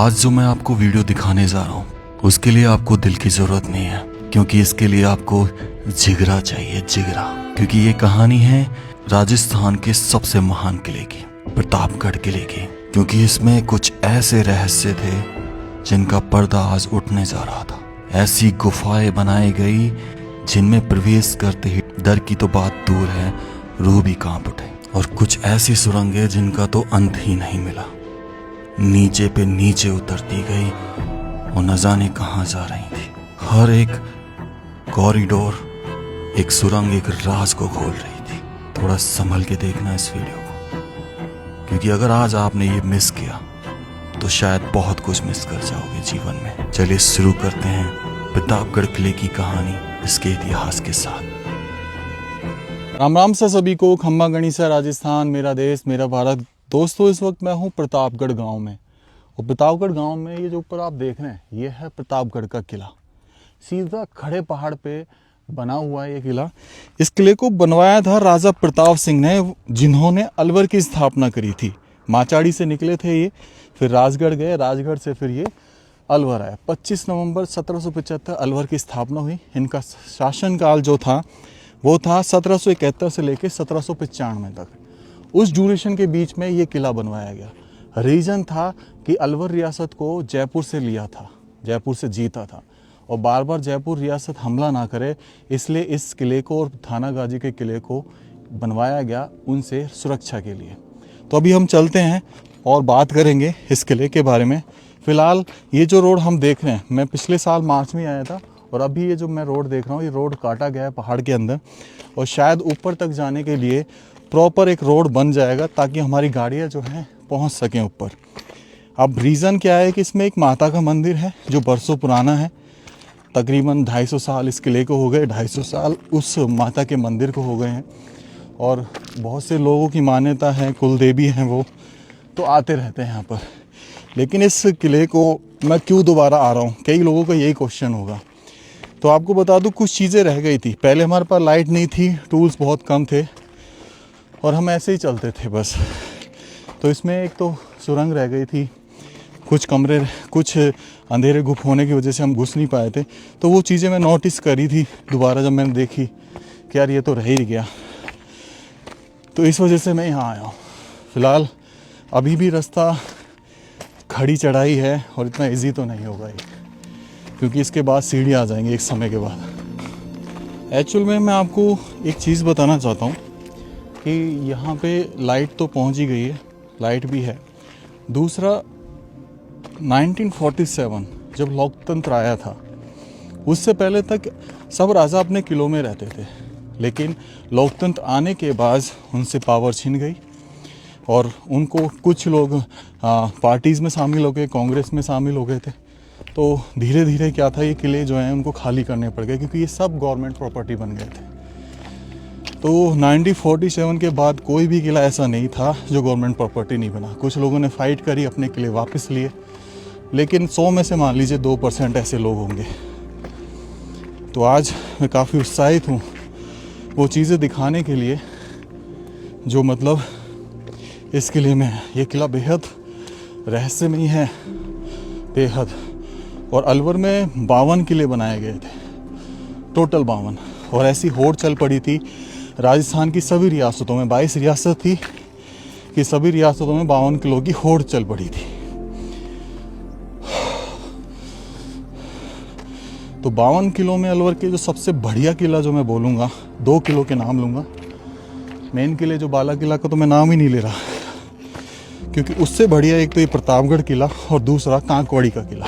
आज जो मैं आपको वीडियो दिखाने जा रहा हूँ उसके लिए आपको दिल की जरूरत नहीं है, क्योंकि इसके लिए आपको जिगरा चाहिए, जिगरा। क्योंकि ये कहानी है राजस्थान के सबसे महान किले की, प्रतापगढ़ किले की। क्योंकि इसमें कुछ ऐसे रहस्य थे जिनका पर्दा आज उठने जा रहा था। ऐसी गुफाएं बनाई गई जिनमें प्रवेश करते ही डर की तो बात दूर है, रूह भी कांप उठे। और कुछ ऐसी सुरंगें जिनका तो अंत ही नहीं मिला, नीचे पे नीचे उतरती गई और न जाने कहां जा रही थी। हर एक कॉरिडोर एक सुरंग, एक राज को खोल रही थी। थोड़ा संभल के देखना इस वीडियो को, क्योंकि अगर आज आपने ये मिस किया तो शायद बहुत कुछ मिस कर जाओगे जीवन में। चलिए शुरू करते हैं प्रतापगढ़ किले की कहानी इसके इतिहास के साथ। राम राम से सभी को। खम्बा गणिसा राजस्थान, मेरा देश मेरा भारत। दोस्तों, इस वक्त मैं हूँ प्रतापगढ़ गांव में। और प्रतापगढ़ गांव में ये जो ऊपर आप देख रहे हैं, ये है प्रतापगढ़ का किला। सीधा खड़े पहाड़ पे बना हुआ है ये किला। इस किले को बनवाया था राजा प्रताप सिंह ने, जिन्होंने अलवर की स्थापना करी थी। माचाड़ी से निकले थे ये, फिर राजगढ़ गए, राजगढ़ से फिर ये अलवर आए। 25 नवंबर 1775 अलवर की स्थापना हुई। इनका शासनकाल जो था वो था 1771 से लेकर 1795 तक। उस ड्यूरेशन के बीच में ये किला बनवाया गया। रीज़न था कि अलवर रियासत को जयपुर से लिया था, जयपुर से जीता था, और बार बार जयपुर रियासत हमला ना करे, इसलिए इस किले को और थाना गाजी के किले को बनवाया गया उनसे सुरक्षा के लिए। तो अभी हम चलते हैं और बात करेंगे इस किले के बारे में। फ़िलहाल ये जो रोड हम देख रहे हैं, मैं पिछले साल मार्च में आया था, और अभी ये जो मैं रोड देख रहा हूँ, ये रोड काटा गया है पहाड़ के अंदर, और शायद ऊपर तक जाने के लिए प्रॉपर एक रोड बन जाएगा ताकि हमारी गाड़ियाँ जो हैं पहुँच सकें ऊपर। अब रीज़न क्या है कि इसमें एक माता का मंदिर है जो बरसों पुराना है। तकरीबन 250 साल इस किले को हो गए, 250 साल उस माता के मंदिर को हो गए हैं। और बहुत से लोगों की मान्यता है, कुल देवी हैं वो, तो आते रहते हैं यहाँ पर। लेकिन इस किले को मैं क्यों दोबारा आ रहा हूँ, कई लोगों का यही क्वेश्चन होगा। तो आपको बता दूं, कुछ चीज़ें रह गई थी। पहले हमारे पास लाइट नहीं थी, टूल्स बहुत कम थे, और हम ऐसे ही चलते थे बस। तो इसमें एक तो सुरंग रह गई थी, कुछ कमरे, कुछ अंधेरे गुफा होने की वजह से हम घुस नहीं पाए थे। तो वो चीज़ें मैं नोटिस करी थी दोबारा जब मैंने देखी कि यार ये तो रह ही गया। तो इस वजह से मैं यहाँ आया हूँ। फ़िलहाल अभी भी रास्ता खड़ी चढ़ाई है और इतना इजी तो नहीं होगा ये, क्योंकि इसके बाद सीढ़ी आ जाएंगी एक समय के बाद। एक्चुअल में मैं आपको एक चीज़ बताना चाहता हूँ कि यहाँ पे लाइट तो पहुँच ही गई है, लाइट भी है। दूसरा, 1947 जब लोकतंत्र आया था, उससे पहले तक सब राजा अपने किलों में रहते थे। लेकिन लोकतंत्र आने के बाद उनसे पावर छिन गई, और उनको कुछ लोग पार्टीज़ में शामिल हो गए, कांग्रेस में शामिल हो गए थे। तो धीरे धीरे क्या था, ये किले जो हैं उनको खाली करने पड़ गए, क्योंकि ये सब गवर्नमेंट प्रॉपर्टी बन गए थे। तो 1947 के बाद कोई भी किला ऐसा नहीं था जो गवर्नमेंट प्रॉपर्टी नहीं बना। कुछ लोगों ने फाइट करी, अपने किले वापस लिए, लेकिन 100 में से मान लीजिए 2% ऐसे लोग होंगे। तो आज मैं काफ़ी उत्साहित हूँ वो चीज़ें दिखाने के लिए जो मतलब इस किले में है। ये किला बेहद रहस्यमयी है, बेहद। और अलवर में 52 किले बनाए गए थे, टोटल 52। और ऐसी होड़ चल पड़ी थी राजस्थान की सभी रियासतों में। 22 रियासत थी कि सभी रियासतों में 52 किलों की होड़ चल पड़ी थी। तो 52 किलों में अलवर के जो सबसे बढ़िया किला जो मैं बोलूँगा, 2 किलों के नाम लूँगा। मेन किले जो बाला किला का तो मैं नाम ही नहीं ले रहा, क्योंकि उससे बढ़िया एक तो ये प्रतापगढ़ किला, और दूसरा कांकवाड़ी का किला।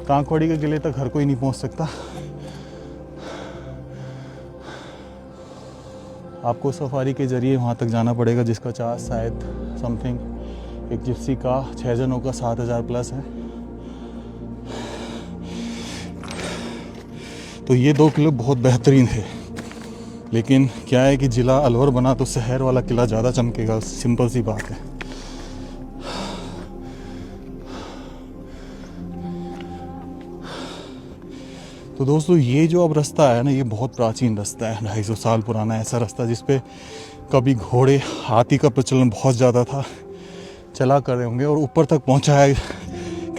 कांकवाड़ी के किले तक हर कोई नहीं पहुंच सकता। आपको सफारी के जरिए वहां तक जाना पड़ेगा, जिसका चार्ज शायद समथिंग एक जिप्सी का 6 जनों का 7,000 प्लस है। तो ये 2 किले बहुत बेहतरीन थे। लेकिन क्या है कि जिला अलवर बना तो शहर वाला किला ज़्यादा चमकेगा, सिंपल सी बात है। तो दोस्तों, ये जो अब रास्ता है ना, ये बहुत प्राचीन रास्ता है, 250 साल पुराना ऐसा रास्ता जिसपे कभी घोड़े, हाथी का प्रचलन बहुत ज़्यादा था, चला कर रहे होंगे, और ऊपर तक पहुंचा है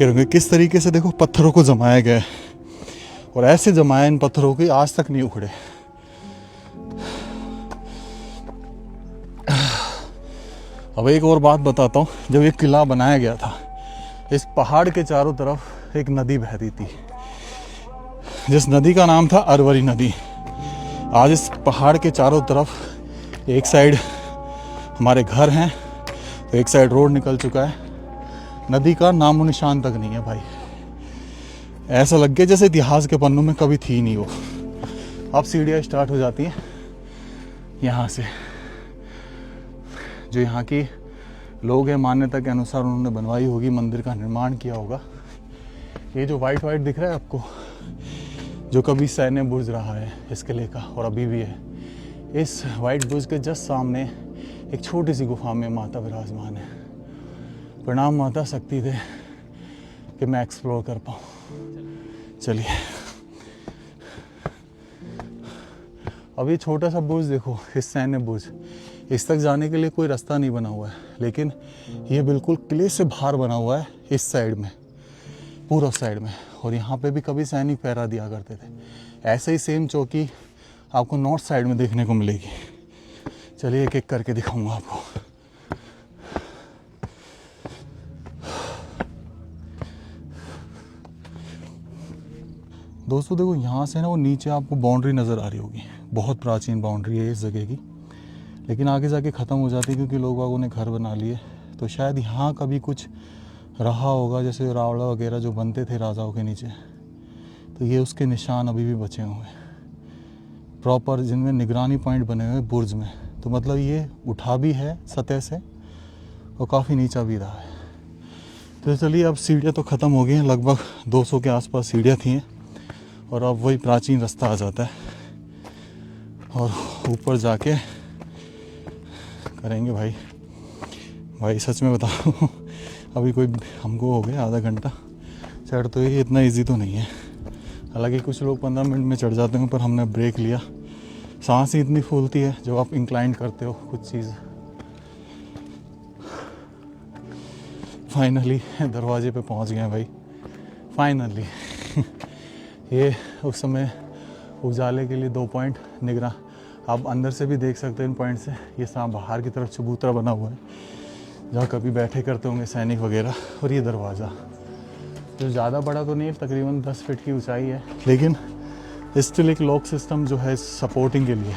के रहोगे किस तरीके से देखो पत्थरों को जमाया गया है, और ऐसे जमाया इन पत्थरों की आज तक नहीं उखड़े। अब एक और बात बताता हूँ, जब ये किला बनाया गया था इस पहाड़ के चारों तरफ एक नदी बहती थी, जिस नदी का नाम था अरवरी नदी। आज इस पहाड़ के चारों तरफ एक साइड हमारे घर हैं तो एक साइड रोड निकल चुका है, नदी का नामो निशान तक नहीं है भाई। ऐसा लग गया जैसे इतिहास के पन्नों में कभी थी नहीं वो। अब सीढ़ियाँ स्टार्ट हो जाती हैं यहाँ से, जो यहाँ की लोग हैं मान्यता के अनुसार उन्होंने बनवाई होगी, मंदिर का निर्माण किया होगा। ये जो वाइट वाइट दिख रहा है आपको, जो कभी सैन्य बुर्ज रहा है इस किले का और अभी भी है, इस वाइट बुर्ज के जस्ट सामने एक छोटी सी गुफा में माता विराजमान है। प्रणाम माता, शक्ति दे कि मैं एक्सप्लोर कर पाऊँ। चलिए अब ये छोटा सा बुर्ज देखो, इस सैन्य बुर्ज, इस तक जाने के लिए कोई रास्ता नहीं बना हुआ है, लेकिन ये बिल्कुल किले से बाहर बना हुआ है इस साइड में, पूर्व साइड में। और यहाँ पे भी कभी सैनिक पहरा दिया करते थे। ऐसे ही सेम चौकी आपको नॉर्थ साइड में देखने को मिलेगी। चलिए एक एक करके दिखाऊंगा आपको। दोस्तों देखो यहाँ से ना वो नीचे आपको बाउंड्री नज़र आ रही होगी, बहुत प्राचीन बाउंड्री है इस जगह की, लेकिन आगे जाके ख़त्म हो जाती है क्योंकि लोग बागों ने घर बना लिए। तो शायद यहाँ कभी कुछ रहा होगा, जैसे रावड़ा वगैरह जो बनते थे राजाओं के नीचे, तो ये उसके निशान अभी भी बचे हुए हैं प्रॉपर, जिनमें निगरानी पॉइंट बने हुए हैं बुर्ज में। तो मतलब ये उठा भी है सतह से और काफ़ी नीचा भी रहा है। तो चलिए अब सीढ़ियाँ तो ख़त्म हो गई हैं, लगभग 200 के आसपास सीढ़ियाँ थी और अब वही प्राचीन रास्ता आ जाता है और ऊपर जाके करेंगे भाई सच में बताऊँ अभी कोई हमको हो गया आधा घंटा चढ़, तो ये इतना इजी तो नहीं है। हालांकि कुछ लोग 15 मिनट में चढ़ जाते हैं, पर हमने ब्रेक लिया। सांस ही इतनी फूलती है जब आप इंक्लाइन करते हो कुछ चीज़। फाइनली दरवाजे पे पहुंच गए भाई, फाइनली। ये उस समय उजाले के लिए 2 पॉइंट निगरान, आप अंदर से भी देख सकते हैं इन पॉइंट से। ये सामने बाहर की तरफ चबूतरा बना हुआ है जहाँ कभी बैठे करते होंगे सैनिक वगैरह। और ये दरवाज़ा जो ज़्यादा बड़ा तो नहीं है, तकरीबन 10 फीट की ऊंचाई है, लेकिन स्टिल एक लॉक सिस्टम जो है सपोर्टिंग के लिए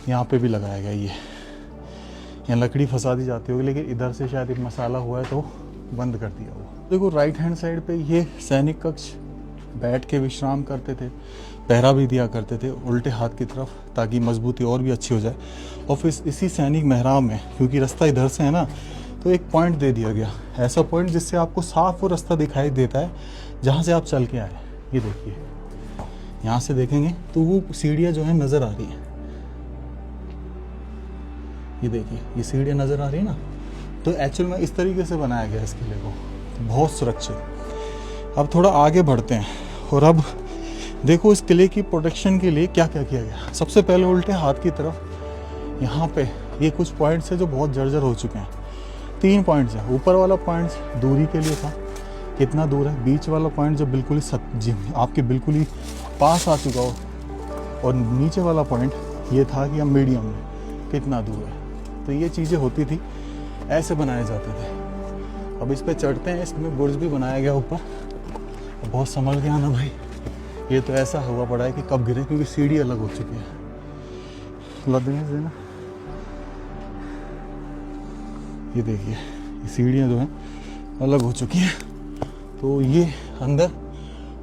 यहाँ पे भी लगाया गया। ये यहाँ लकड़ी फंसा दी जाती होगी, लेकिन इधर से शायद एक मसाला हुआ है तो बंद कर दिया हुआ। देखो राइट हैंड साइड पे ये सैनिक कक्ष बैठ के विश्राम करते थे, पहरा भी दिया करते थे उल्टे हाथ की तरफ, ताकि मजबूती और भी अच्छी हो जाए। और फिर इसी सैनिक मेहराब में, क्योंकि रास्ता इधर से है ना, तो एक पॉइंट दे दिया गया, ऐसा पॉइंट जिससे आपको साफ वो रास्ता दिखाई देता है जहाँ से आप चल के आए। ये देखिए यहाँ से देखेंगे तो वो सीढ़ियाँ जो है नज़र आ रही हैं। ये देखिए ये सीढ़ियाँ नज़र आ रही है ना, तो एक्चुअल में इस तरीके से बनाया गया इस किले को, बहुत सुरक्षित। अब थोड़ा आगे बढ़ते हैं और अब देखो इस किले की प्रोटेक्शन के लिए क्या क्या किया गया। सबसे पहले उल्टे हाथ की तरफ यहाँ पे ये कुछ पॉइंट्स है जो बहुत जर्जर हो चुके हैं। 3 पॉइंट्स है। ऊपर वाला पॉइंट दूरी के लिए था, कितना दूर है। बीच वाला पॉइंट जो बिल्कुल ही आपके बिल्कुल ही पास आ चुका हो, और नीचे वाला पॉइंट ये था कि हम मीडियम में कितना दूर है। तो ये चीज़ें होती थी, ऐसे बनाए जाते थे। अब इस पे चढ़ते हैं, इसमें बुर्ज भी बनाया गया ऊपर। बहुत संभल गया ना भाई, ये तो ऐसा हुआ पड़ा है कि कब गिरे, क्योंकि सीढ़ी अलग हो चुकी है। लदने से ना ये देखिए ये सीढ़ियाँ जो हैं अलग हो चुकी हैं। तो ये अंदर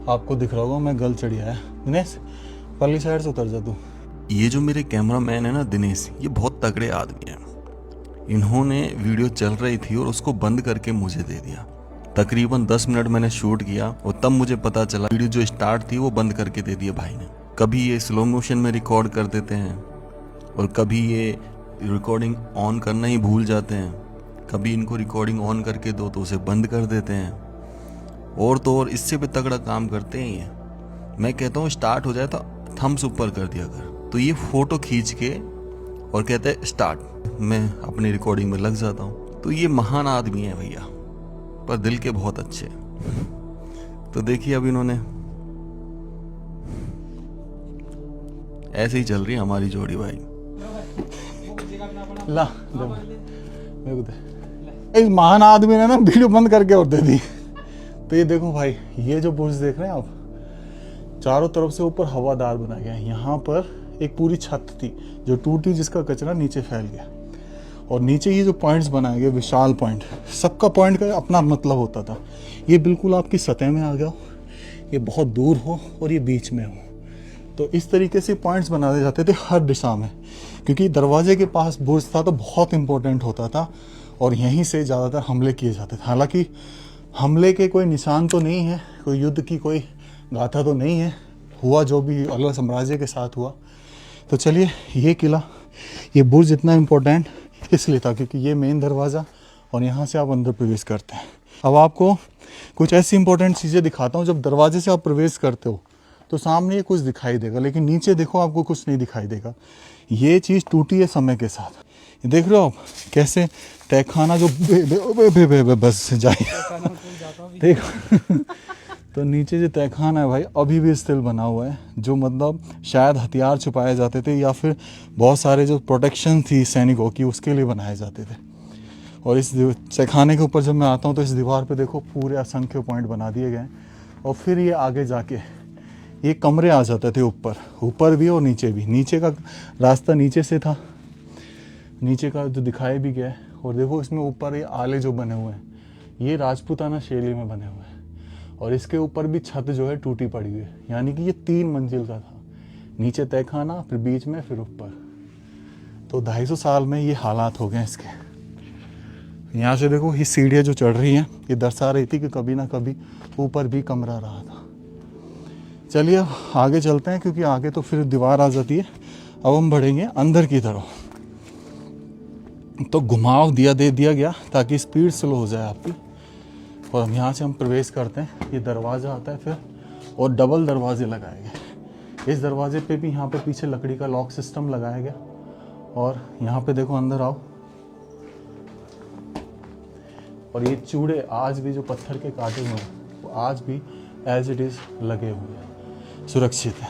आपको दिख रहा होगा, मैं गल चढ़ी आया। दिनेश पल्ली साइड से उतर जा तू। ये जो मेरे कैमरा मैन है ना दिनेश, ये बहुत तगड़े आदमी है। इन्होंने वीडियो चल रही थी और उसको बंद करके मुझे दे दिया। तकरीबन 10 मिनट मैंने शूट किया और तब मुझे पता चला वीडियो जो स्टार्ट थी वो बंद करके दे दिया भाई ने। कभी ये स्लो मोशन में रिकॉर्ड कर देते हैं और कभी ये रिकॉर्डिंग ऑन करना ही भूल जाते हैं। कभी इनको रिकॉर्डिंग ऑन करके दो तो उसे बंद कर देते हैं, और तो और इससे भी तगड़ा काम करते हैं ये। मैं कहता हूँ स्टार्ट हो जाए तो थम्स ऊपर कर दिया कर, तो ये फोटो खींच के और कहते हैं स्टार्ट, मैं अपनी रिकॉर्डिंग में लग जाता हूँ। तो ये महान आदमी है भैया, पर दिल के बहुत अच्छे। तो देखिए अब इन्होंने ऐसे ही चल रही है हमारी जोड़ी भाई। ला दे मेरे को दे। इस महान आदमी ने ना वीडियो बंद करके और दे दी। तो ये देखो भाई, ये जो बुर्ज देख रहे हैं आप, चारों तरफ से ऊपर हवादार बना गया है। यहाँ पर एक पूरी छत थी जो टूटी, जिसका कचरा नीचे फैल गया। और नीचे ये जो पॉइंट्स बनाए गए, विशाल पॉइंट, सबका पॉइंट का अपना मतलब होता था। ये बिल्कुल आपकी सतह में आ गया हो, ये बहुत दूर हो और ये बीच में हो। तो इस तरीके से पॉइंट्स बनाए जाते थे हर दिशा में, क्योंकि दरवाजे के पास बुर्ज था तो बहुत इंपॉर्टेंट होता था और यहीं से ज़्यादातर हमले किए जाते थे। हालांकि हमले के कोई निशान तो नहीं है, कोई युद्ध की कोई गाथा तो नहीं है, हुआ जो भी अगला साम्राज्य के साथ हुआ। तो चलिए, ये किला, ये बुर्ज इतना इम्पोर्टेंट इसलिए था क्योंकि ये मेन दरवाज़ा और यहाँ से आप अंदर प्रवेश करते हैं। अब आपको कुछ ऐसी इंपॉर्टेंट चीज़ें दिखाता हूँ। जब दरवाजे से आप प्रवेश करते हो तो सामने ये कुछ दिखाई देगा, लेकिन नीचे देखो आपको कुछ नहीं दिखाई देगा। ये चीज़ टूटी है समय के साथ। ये देख रहे हो आप कैसे तहखाना जो बस जाए देखो तो नीचे जो तहखाना है भाई अभी भी स्थिल बना हुआ है, जो मतलब शायद हथियार छुपाए जाते थे या फिर बहुत सारे जो प्रोटेक्शन थी सैनिकों की उसके लिए बनाए जाते थे। और इस तहखाने के ऊपर जब मैं आता हूँ तो इस दीवार पे देखो पूरे असंख्य पॉइंट बना दिए गए। और फिर ये आगे जाके ये कमरे आ जाते थे, ऊपर भी और नीचे भी। नीचे का रास्ता नीचे से था, नीचे का जो दिखाया भी गया है। और देखो इसमें ऊपर ये आले जो बने हुए हैं, ये राजपूताना शैली में बने हुए हैं। और इसके ऊपर भी छत जो है टूटी पड़ी हुई है, यानी कि ये 3 मंजिल का था। नीचे तहखाना, फिर बीच में, फिर ऊपर। तो 250 साल में ये हालात हो गए इसके। यहाँ से देखो ये सीढ़ियाँ जो चढ़ रही हैं, ये दर्शा रही थी कि कभी ना कभी ऊपर भी कमरा रहा था। चलिए अब आगे चलते हैं, क्योंकि आगे तो फिर दीवार आ जाती है। अब हम बढ़ेंगे अंदर की तरफ। तो घुमाव दे दिया गया ताकि स्पीड स्लो हो जाए आपकी। और हम यहाँ से हम प्रवेश करते हैं। ये दरवाज़ा आता है फिर, और डबल दरवाजे लगाए गए। इस दरवाजे पे भी यहाँ पे पीछे लकड़ी का लॉक सिस्टम लगाया गया। और यहाँ पे देखो अंदर आओ, और ये चूड़े आज भी जो पत्थर के काटे हुए हैं वो आज भी एज इट इज़ लगे हुए हैं, सुरक्षित है।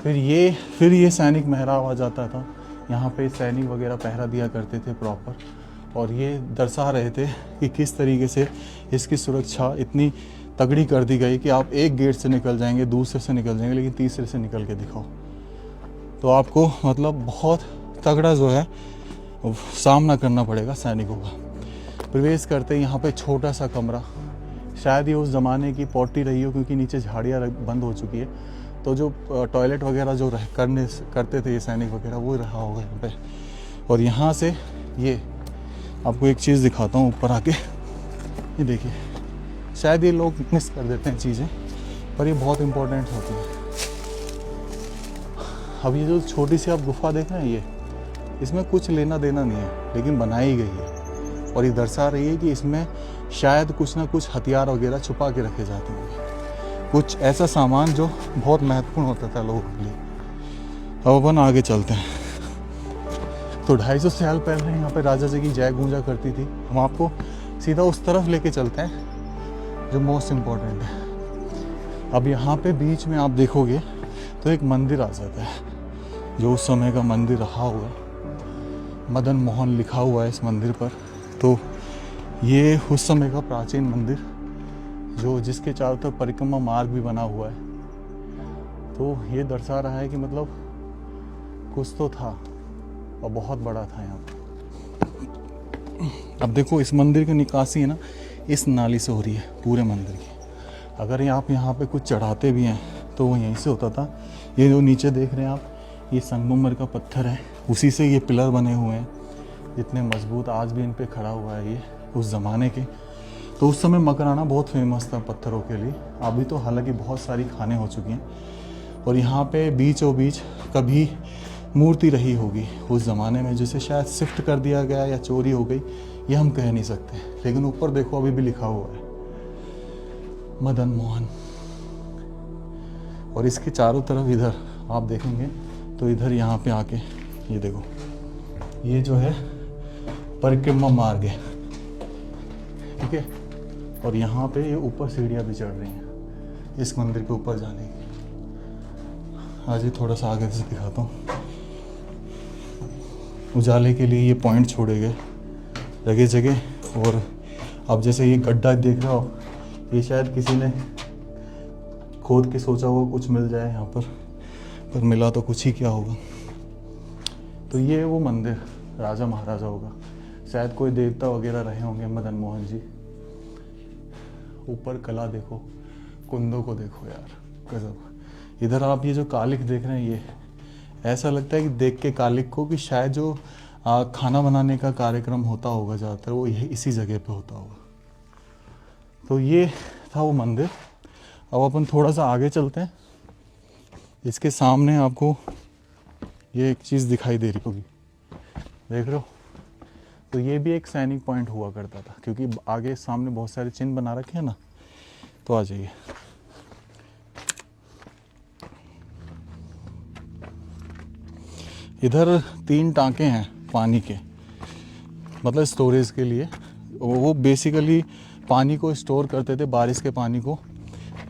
फिर ये सैनिक महराव आ जाता था। यहाँ पे सैनिक वगैरह पहरा दिया करते थे प्रॉपर। और ये दर्शा रहे थे कि किस तरीके से इसकी सुरक्षा इतनी तगड़ी कर दी गई कि आप एक गेट से निकल जाएंगे, दूसरे से निकल जाएंगे, लेकिन तीसरे से निकल के दिखाओ तो आपको मतलब बहुत तगड़ा जो है सामना करना पड़ेगा सैनिकों का। प्रवेश करते यहाँ पे छोटा सा कमरा, शायद ये उस ज़माने की पॉटी रही हो, क्योंकि नीचे झाड़ियाँ बंद हो चुकी है। तो जो टॉयलेट वगैरह जो करते थे ये सैनिक वगैरह, वो रहा होगा यहाँ पे। और यहाँ से ये आपको एक चीज़ दिखाता हूँ ऊपर आके। ये देखिए, शायद ये लोग मिस कर देते हैं चीज़ें, पर ये बहुत इम्पोर्टेंट होती है। अब ये जो छोटी सी आप गुफा देख रहे हैं, इसमें कुछ लेना देना नहीं है, लेकिन बनाई गई है। और ये दर्शा रही है कि इसमें शायद कुछ ना कुछ हथियार वगैरह छुपा के रखे जाते होंगे, कुछ ऐसा सामान जो बहुत महत्वपूर्ण होता था लोगों के लिए। अब अपन आगे चलते हैं। तो 250 साल पहले यहाँ पे राजा जी की जय गूंजा करती थी। हम आपको सीधा उस तरफ लेके चलते हैं जो मोस्ट इम्पोर्टेंट है। अब यहाँ पे बीच में आप देखोगे तो एक मंदिर आ जाता है, जो उस समय का मंदिर रहा हुआ है। मदन मोहन लिखा हुआ है इस मंदिर पर। तो ये उस समय का प्राचीन मंदिर, जो जिसके चारों तरफ परिक्रमा मार्ग भी बना हुआ है। तो ये दर्शा रहा है कि मतलब कुछ तो था और बहुत बड़ा था यहाँ पे। अब देखो इस मंदिर की निकासी है ना, इस नाली से हो रही है पूरे मंदिर की। अगर आप यहाँ पे कुछ चढ़ाते भी हैं तो वो यहीं से होता था। ये जो नीचे देख रहे हैं आप, ये संगमरमर का पत्थर है, उसी से ये पिलर बने हुए हैं, इतने मजबूत आज भी इन पे खड़ा हुआ है ये उस ज़माने के। तो उस समय मकराना बहुत फेमस था पत्थरों के लिए। अभी तो हालांकि बहुत सारी खाने हो चुकी हैं। और यहाँ पे बीचों बीच कभी मूर्ति रही होगी उस ज़माने में, जिसे शायद शिफ्ट कर दिया गया या चोरी हो गई, ये हम कह नहीं सकते। लेकिन ऊपर देखो अभी भी लिखा हुआ है मदन मोहन। और इसके चारों तरफ इधर आप देखेंगे तो इधर यहाँ पे आके ये देखो, ये जो है परिक्रमा मार्ग है, ठीक है। और यहाँ पे ये ऊपर सीढ़ियाँ भी चढ़ रही हैं इस मंदिर के ऊपर जाने की। आज ये थोड़ा सा आगे से दिखाता हूँ। उजाले के लिए ये पॉइंट छोड़े गए जगह जगह। और अब जैसे ये गड्ढा देख रहे हो, ये शायद किसी ने खोद के सोचा होगा कुछ मिल जाए यहाँ पर मिला तो कुछ ही क्या होगा। तो ये है वो मंदिर राजा महाराजाओं का, शायद कोई देवता वगैरह रहे होंगे, मदन मोहन जी। ऊपर कला देखो, कुंदों को देखो यार, गजब। इधर आप ये जो कालिक देख रहे हैं, ये ऐसा लगता है कि देख के कालिक को कि शायद जो खाना बनाने का कार्यक्रम होता होगा ज़्यादातर वो यही इसी जगह पे होता होगा। तो ये था वो मंदिर। अब अपन थोड़ा सा आगे चलते हैं। इसके सामने आपको ये एक चीज़ दिखाई दे रही होगी, देख रहे हो? तो ये भी एक सैनिक पॉइंट हुआ करता था, क्योंकि आगे सामने बहुत सारे चिन्ह बना रखे हैं ना। तो आ जाइए। इधर 3 टांके हैं पानी के, मतलब स्टोरेज के लिए। वो बेसिकली पानी को स्टोर करते थे, बारिश के पानी को,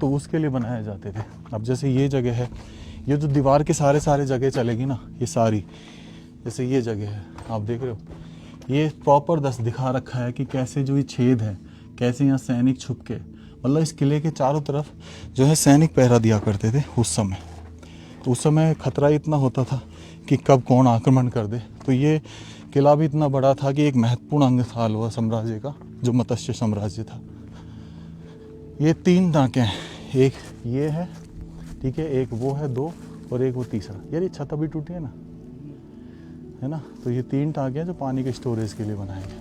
तो उसके लिए बनाए जाते थे। अब जैसे ये जगह है, ये जो दीवार के सारे जगह चलेगी ना, ये सारी, जैसे ये जगह है आप देख रहे हो, ये प्रॉपर दिखा रखा है कि कैसे जो ये छेद है, कैसे यहाँ सैनिक छुप के, मतलब इस किले के चारों तरफ जो है सैनिक पहरा दिया करते थे उस समय। तो उस समय खतरा इतना होता था कि कब कौन आक्रमण कर दे। तो ये किला भी इतना बड़ा था कि एक महत्वपूर्ण अंग था अल्वा साम्राज्य का, जो मत्स्य साम्राज्य था। ये 3 टाँके हैं, एक ये है, ठीक है, एक वो है, 2, और एक वो तीसरा। यार ये छत अभी टूटी है ना, है ना। तो ये 3 टाँके हैं जो पानी के स्टोरेज के लिए बनाए गए।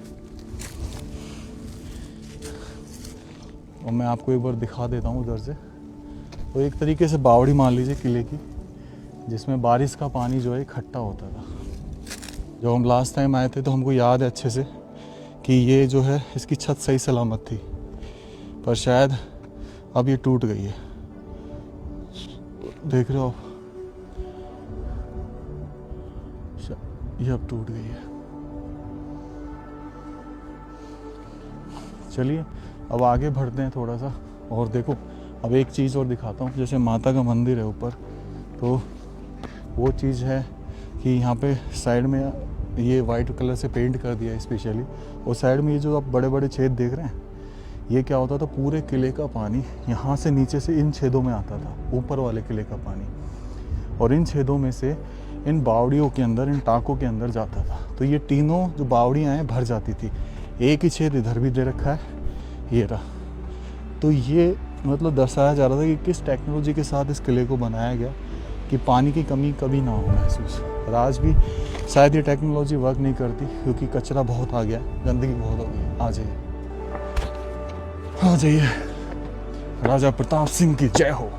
और मैं आपको एक बार दिखा देता हूँ उधर से। तो एक तरीके से बावड़ी मान लीजिए किले की, जिसमें बारिश का पानी जो है इकट्ठा होता था। जब हम लास्ट टाइम आए थे तो हमको याद है अच्छे से कि ये जो है इसकी छत सही सलामत थी, पर शायद अब ये टूट गई है। देख रहे हो आप, ये अब टूट गई है। चलिए अब आगे बढ़ते हैं थोड़ा सा। और देखो, अब एक चीज़ और दिखाता हूँ। जैसे माता का मंदिर है ऊपर, तो वो चीज़ है कि यहाँ पे साइड में ये वाइट कलर से पेंट कर दिया है स्पेशली। और साइड में ये जो आप बड़े बड़े छेद देख रहे हैं, ये क्या होता था, पूरे किले का पानी यहाँ से नीचे से इन छेदों में आता था, ऊपर वाले किले का पानी, और इन छेदों में से इन बावड़ियों के अंदर, इन टाँकों के अंदर जाता था। तो ये तीनों जो बावड़ियाँ हैं भर जाती थी। एक ही छेद इधर भी दे रखा है, ये रहा। तो ये मतलब दर्शाया जा रहा था कि किस टेक्नोलॉजी के साथ इस किले को बनाया गया कि पानी की कमी कभी ना हो महसूस। और आज भी शायद ये टेक्नोलॉजी वर्क नहीं करती, क्योंकि कचरा बहुत आ गया, गंदगी बहुत हो गई। आ जाइए, आ जाइए। राजा प्रताप सिंह की जय हो।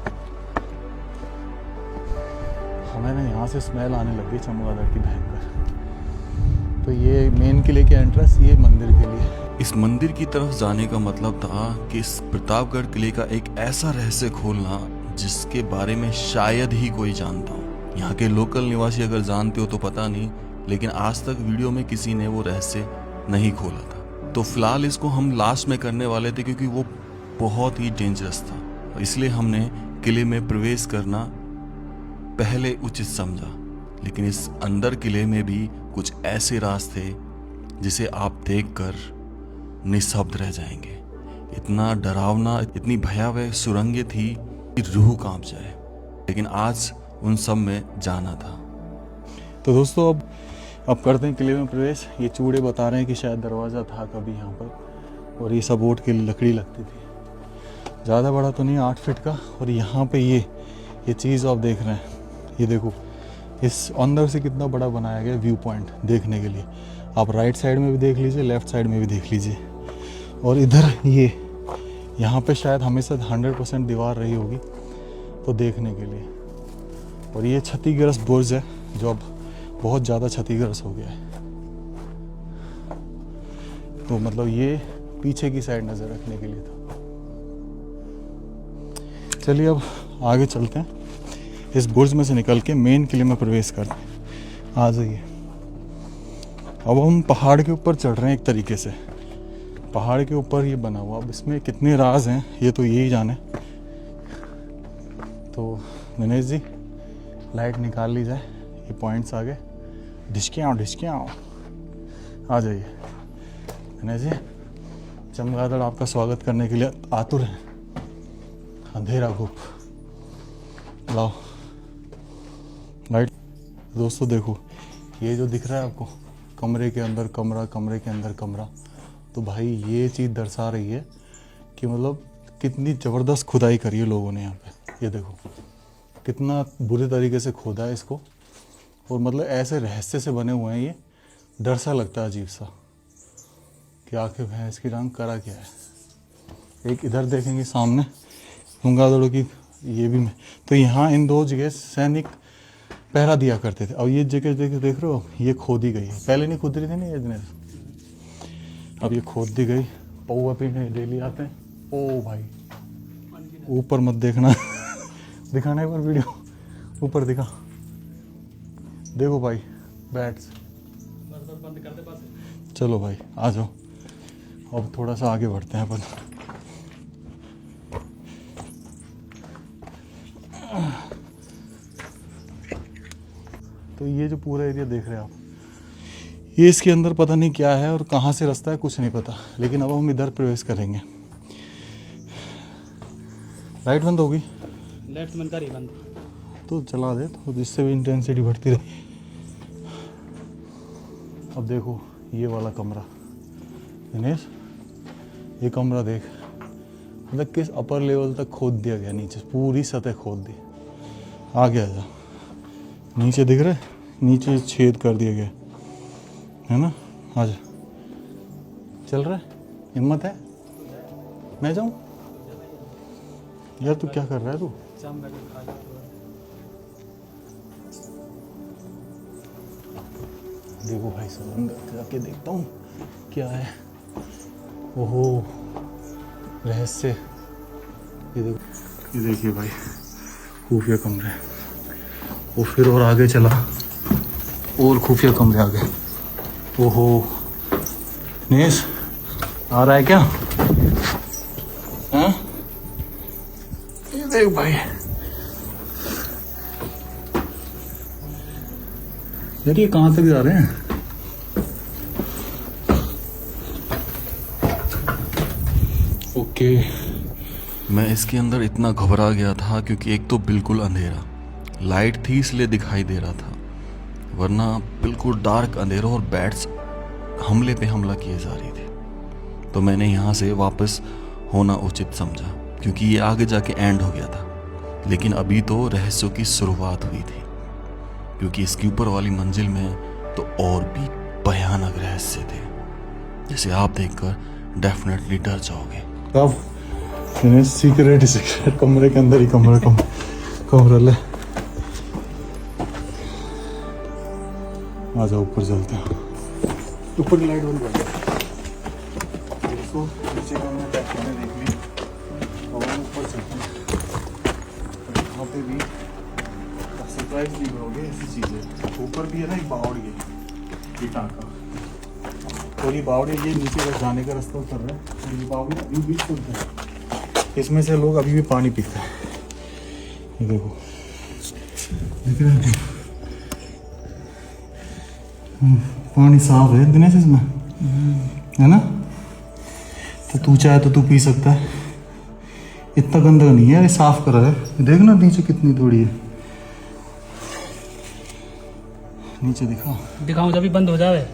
हमें ना यहाँ से स्मेल आने लग गई चमगादड़ की भयंकर। तो ये मेन किले के एंट्रेंस, ये मंदिर के लिए। इस मंदिर की तरफ जाने का मतलब था कि इस प्रतापगढ़ किले का एक ऐसा रहस्य खोलना जिसके बारे में शायद ही कोई जानता हो। यहाँ के लोकल निवासी अगर जानते हो तो पता नहीं, लेकिन आज तक वीडियो में किसी ने वो रहस्य नहीं खोला था। तो फिलहाल इसको हम लास्ट में करने वाले थे, क्योंकि वो बहुत ही डेंजरस था, इसलिए हमने किले में प्रवेश करना पहले उचित समझा। लेकिन इस अंदर किले में भी कुछ ऐसे राज थे जिसे आप देखकर निःशब्द रह जाएंगे। इतना डरावना, इतनी भयावह सुरंगें थी कि रूह कांप जाए। लेकिन आज उन सब में जाना था। तो दोस्तों अब करते हैं किले में प्रवेश। ये चूड़े बता रहे हैं कि शायद दरवाज़ा था कभी यहाँ पर, और ये सपोर्ट के लिए लकड़ी लगती थी। ज़्यादा बड़ा तो नहीं, 8 फीट का। और यहाँ पे ये चीज़ आप देख रहे हैं, ये देखो इस अंदर से कितना बड़ा बनाया गया व्यू पॉइंट देखने के लिए। आप राइट साइड में भी देख लीजिए, लेफ्ट साइड में भी देख लीजिए। और इधर ये यहाँ पे शायद हमेशा 100% दीवार रही होगी तो देखने के लिए। और ये क्षतिग्रस्त बुर्ज है जो अब बहुत ज़्यादा क्षतिग्रस्त हो गया है। तो मतलब ये पीछे की साइड नज़र रखने के लिए था। चलिए अब आगे चलते हैं, इस बुर्ज में से निकल के मेन किले में प्रवेश करते हैं। आ जाइए। अब हम पहाड़ के ऊपर चढ़ रहे हैं एक तरीके से। पहाड़ के ऊपर ये बना हुआ। अब इसमें कितने राज हैं ये तो यही जाने। तो दिनेश जी लाइट निकाल ली जाए, ये पॉइंट्स आ गए। ढिसके आओ आ जाइए। दिनेश जी चमगादड़ आपका स्वागत करने के लिए आतुर है। अंधेरा गुप लाओ लाइट। दोस्तों देखो ये जो दिख रहा है आपको, कमरे के अंदर कमरा, कमरे के अंदर कमरा, तो भाई ये चीज़ दर्शा रही है कि मतलब कितनी ज़बरदस्त खुदाई करी है लोगों ने यहाँ पे। ये देखो कितना बुरे तरीके से खोदा है इसको, और मतलब ऐसे रहस्य से बने हुए हैं ये, डर सा लगता है अजीब सा कि आखिर भैंस की रंग करा क्या है। एक इधर देखेंगे सामने चमगादड़ों की, ये भी मैं तो यहाँ इन दो जगह सैनिक पहरा दिया करते थे। अब ये जगह देख रहे हो, ये खोदी गई है, पहले नहीं खुद रही थी ना ये दिनेश, अब ये खोद दी गई। पौवा पीने डेली आते हैं। ओ भाई ऊपर मत देखना दिखाना एक बार वीडियो, ऊपर दिखा। देखो भाई बैट्स, चलो भाई आ जाओ, अब थोड़ा सा आगे बढ़ते हैं अपन। तो ये जो पूरा एरिया देख रहे हैं आप, ये इसके अंदर पता नहीं क्या है और कहाँ से रास्ता है कुछ नहीं पता, लेकिन अब हम इधर प्रवेश करेंगे। लाइट बंद होगी, लेफ्ट मन कर ही बंद तो चला दे, तो जिससे भी इंटेंसिटी बढ़ती रही। अब देखो ये वाला कमरा दिनेश, ये कमरा देख, मतलब किस अपर लेवल तक खोद दिया गया, नीचे पूरी सतह खोद दी। आगे आ जा, नीचे दिख रहा है, नीचे छेद कर दिया गया है ना। आजा, चल रहा है, हिम्मत है, मैं जाऊं यार। तू क्या कर रहा है तू? देखो भाई साहब अंदर जाके देखता हूँ क्या है। ओहो रहस्य, ये देखो, ये देखिए भाई खुफिया कमरे। वो फिर और आगे चला और खुफिया कमरे आ गए। ओहो नेस आ रहा है क्या? हाँ ये देख भाई, यार ये कहाँ तक जा रहे हैं? ओके मैं इसके अंदर इतना घबरा गया था क्योंकि एक तो बिल्कुल अंधेरा, लाइट थी इसलिए दिखाई दे रहा था, वरना बिल्कुल डार्क अंधेरा और बैट्स हमले पे हमला किए जा रही थी। तो मैंने यहाँ से वापस होना उचित समझा क्योंकि ये आगे जाके एंड हो गया था। लेकिन अभी तो रहस्यों की शुरुआत हुई थी, क्योंकि इसके ऊपर वाली मंजिल में तो और भी भयानक रहस्य थे, जिसे आप देखकर डेफिनेटली डर जाओगे। अब सीक्रेट कमरे के अंदर ही कमरा ले। आ जाओ ऊपर चलते हैं, ऊपर की लाइट बंद कर दो। दोस्तों नीचे का हमने पैकेट देख ली, और हम ऊपर चलते हैं। यहाँ पे भी सरप्राइज दी होगी ऐसी चीज़ें। ऊपर भी है ना एक बावड़ी है, ये टाँका, और ये बावड़ी ये नीचे का जाने का रास्ता उतर रहा है, और ये बावड़ी अभी भी खुद है, इसमें से लोग अभी भी पानी पीते हैं। ये देखो दिख रहा है, पानी साफ है दिनेश इसमें, है ना। तो तू चाहे तो तू पी सकता है, इतना गंदा नहीं है, ये साफ करा है। देख ना नीचे कितनी थोड़ी है, नीचे दिखाऊं जब भी बंद हो जावे।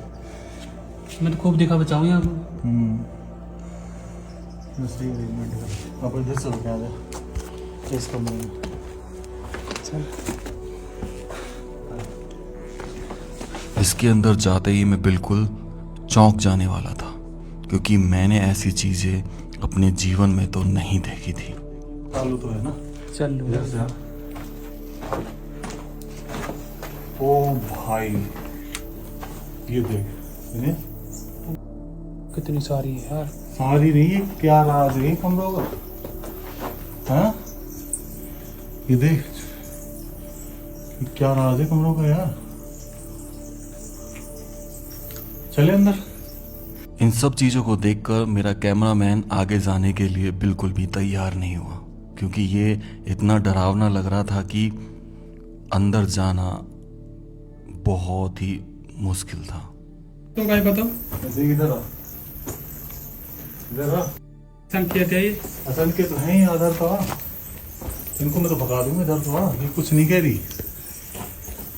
मैं तो खूब दिखा बचाऊं यहाँ। बस ये मिनट अब इधर चल के आ जा इस कमरे में। चल इसके अंदर जाते ही मैं बिल्कुल चौंक जाने वाला था, क्योंकि मैंने ऐसी चीजें अपने जीवन में तो नहीं देखी थी। चालू तो है ना, चल इधर से। ओ भाई ये देख, कितनी सारी है यार। सारी नहीं है, क्या राज है कमरों का? हाँ ये देख क्या राज है कमरों का यार। चले अंदर, इन सब चीज़ों को देखकर मेरा कैमरामैन आगे जाने के लिए बिल्कुल भी तैयार नहीं हुआ, क्योंकि ये इतना डरावना लग रहा था कि अंदर जाना बहुत ही मुश्किल था। तो काय बताओ ऐसे इधर आ, इधर आ। संकेत है ये। असल के तो है ही आधार तो आ। इनको मैं तो भगा दूंगा, इधर तो आ, ये कुछ नहीं कह रही।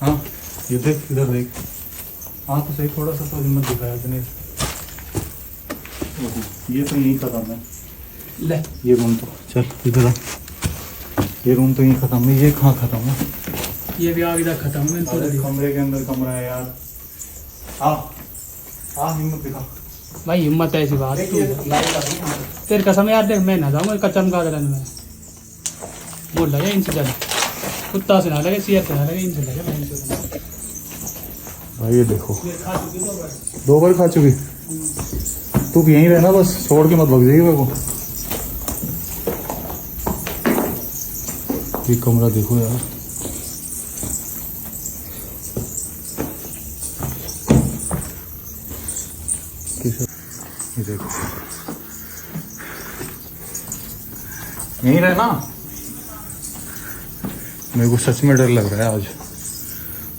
हाँ ये देख, इधर देख। हाँ तो सही, थोड़ा सा तो हिम्मत दिखाया दिनेश। ये तो यही खत्म है। ले ये रूम तो चल इधर आ, ये रूम तो यही खत्म है। ये कहाँ खत्म है? ये भी आगे तक खत्म है। अरे कमरे के अंदर कमरा है यार। आ आ, हिम्मत दिखा। भाई हिम्मत ऐसी बात है, तू तेरे कसम यार, देख मैं ना जाऊंगा कचम का दलन में। वो लगे इनसे ज्यादा, कुत्ता से ना लगे, शेर से ना लगे, इनसे लगे भाई इनसे। भाई ये देखो, 2 बार खा चुकी। तू भी यहीं रहना बस, छोड़ के मत भग जाएगी मेरे को। ये कमरा देखो यार, ये देखो, यहीं रहना। मेरे को सच में डर लग रहा है आज,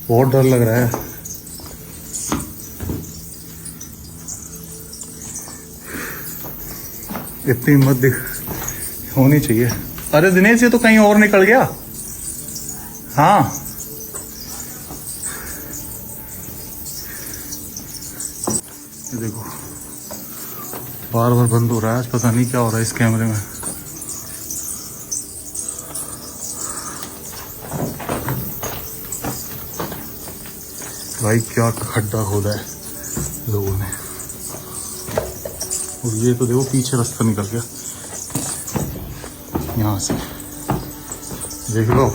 बहुत डर लग रहा है। इतनी हिम्मत दिख होनी चाहिए। अरे दिनेश, ये तो कहीं और निकल गया। हाँ ये देखो, बार बार बंद हो रहा है। आज पता नहीं क्या हो रहा है इस कैमरे में। भाई क्या खड्डा खोदा है लोगों ने। और ये तो देखो पीछे रास्ता निकल गया यहाँ से, देख लो।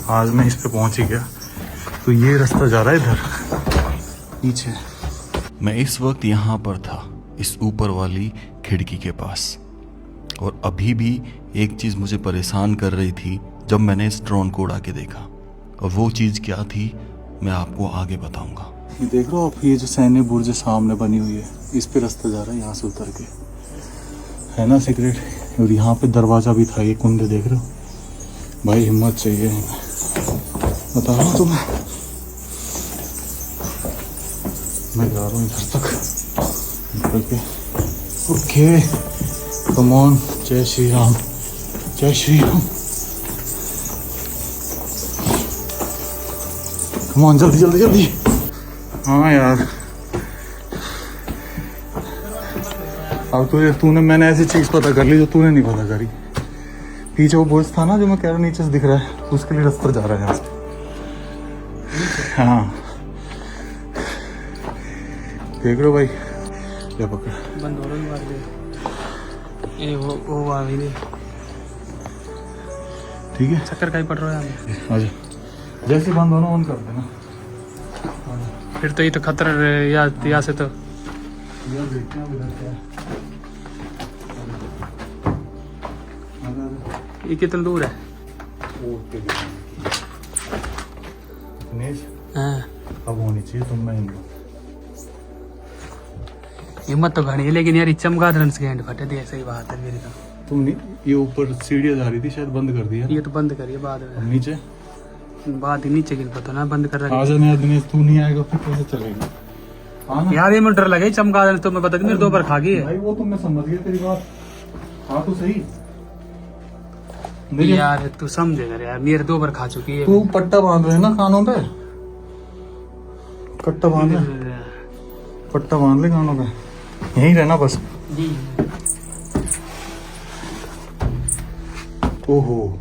आज मैं इस पे पहुंच ही गया। तो ये रास्ता जा रहा है इधर पीछे। मैं इस वक्त यहाँ पर था, इस ऊपर वाली खिड़की के पास, और अभी भी एक चीज़ मुझे परेशान कर रही थी जब मैंने इस ड्रोन को उड़ा के देखा। और वो चीज़ क्या थी मैं आपको आगे बताऊंगा। ये देख लो आप, ये जो सैन्य बुर्ज सामने बनी हुई है, इस पे रास्ता जा रहा है यहाँ से उतर के, है ना सीक्रेट। और यहाँ पे दरवाजा भी था, ये कुंडे देख रहे हो। भाई हिम्मत चाहिए, बता रहा हूँ तुम्हें। मैं जा रहा हूँ इधर तक निकल के। ओके कम ऑन, जय श्री राम, जय श्री राम। कम ऑन, जल्दी जल्दी जल्दी। हाँ यार, अब तूने मैंने ऐसी चीज पता कर ली जो तूने नहीं पता करी। पीछे वो बुर्ज था ना जो मैं कह रहा हूँ नीचे से दिख रहा है, उसके लिए रास्ता जा रहा है यहाँ से। हाँ देख लो भाई, ले पकड़। बंद हो रही बात ये वो आ गई। ठीक है, चक्कर कहीं पड़ रहा है। आजा, जैसे बंद होना ऑन कर देना। फिर तो ये तो खतरा है, या से तो यार देखते हैं इधर क्या है। ये कितना दूर है? दिनेश, हाँ अब होनी चाहिए तुम में हिम्मत। हिम्मत तो घनी है, लेकिन यार चमगादड़ से हैंड फटे थी, ऐसी बात है मेरी तो। तुम नहीं, ये ऊपर सीढ़ियाँ जा रही थी, शायद बंद कर दिया। ये तो बंद करिए बाद अब में, नीचे बाद ही नीचे गिर पता ना बंद कर रहा आ जाने दिनेश, तू नहीं आएगा फिर कैसे चलेगा? हाँ ना यार। ये मुझे डर लगे चमगादड़ तो, मैं बता दी मेरे 2 बार खा गई है भाई, वो तो मैं समझ गया तेरी बात। हाँ तो सही। मेरी यार। तू समझेगा यार, मेरे 2 बार खा चुकी है। तू पट्टा बांध रहे ना कानों पे, कट्टा बांध ले, पट्टा बांध ले कानों पे, यहीं रहना बस। जी ओहो,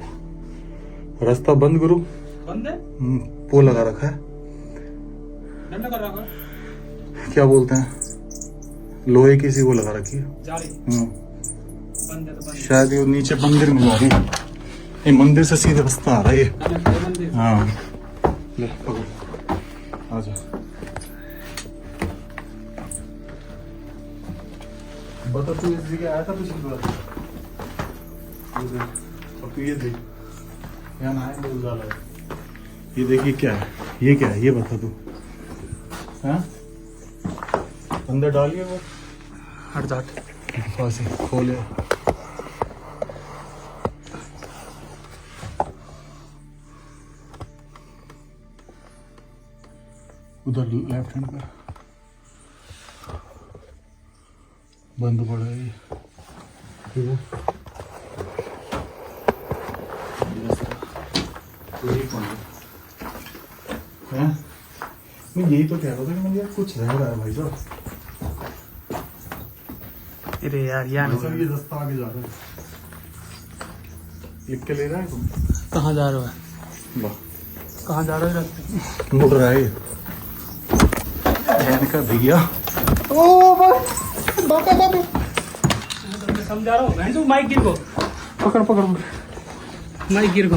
रास्ता बंद करो। बंद है, वो लगा रखा है, डंडा कर रखा है, क्या बोलते हैं, लोहे की सी वो लगा रखी है। जाली बंद है तो बंद शायद ये नीचे मंदिर में जा रही है। ये मंदिर से सीधे रास्ता आ रहा है ये। है। हाँ ले पकड़, आजा। बता, तू इस जगह आया था पिछली बार? अब तू ये देख, यहाँ नहाए तो उजाला है। ये देखिए क्या है, ये क्या है, ये बता तू। हाँ अंदर डालिए वो। हट जाट फांसी खोले। उधर लेफ्ट हैंड पर बंद पड़ा है ये। ठीक है। मैं यही तो कह रहा था कि मुझे कुछ रह रहा है भाई साहब। अरे यार भाई साहब ये रास्ता आगे जा रहा है, लिख के ले रहा है तुम? कहाँ जा रहे हो? वाह, कहाँ जा रहे हो रास्ते? मुड़ रहा है का भैया। ओ बाबा बाबा समझा रहा हूँ मैं तो माइक गिर को पकड़ पकड़ माइक गिर को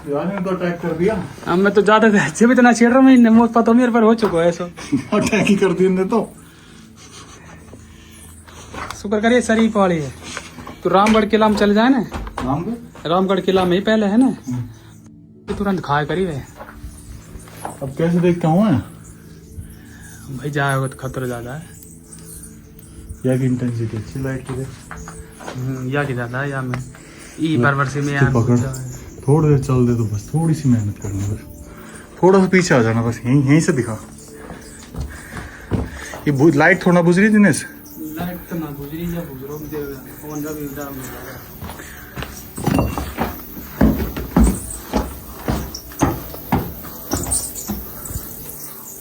यार ने तो अटैक कर दिया। अब मैं तो ज्यादा अच्छे भी इतना छेड़ रहा हूँ मैं मौत पता मेरे पर हो चुका है ऐसा। अटैक ही कर दिया इनने तो। शुक्र करिए शरीफ वाली है तो रामगढ़ किला में चले जाए ना। रामगढ़ किला में ही पहले है ना तो तुरंत खाए करी है। अब कैसे देख के आऊँ? भाई जाएगा तो खतरा ज्यादा है या की इंटेंसिटी अच्छी लाइट की या की ज्यादा है या में ई परवर्सी में यार पकड़ थोड़ी देर चल दे तो बस, थोड़ी सी मेहनत करनी बस, थोड़ा सा पीछे आ जाना बस, यहीं से दिखा। ये लाइट थोड़ा बुझ रही थी दिनेश। लाइट तो ना गुजरी या गुजरो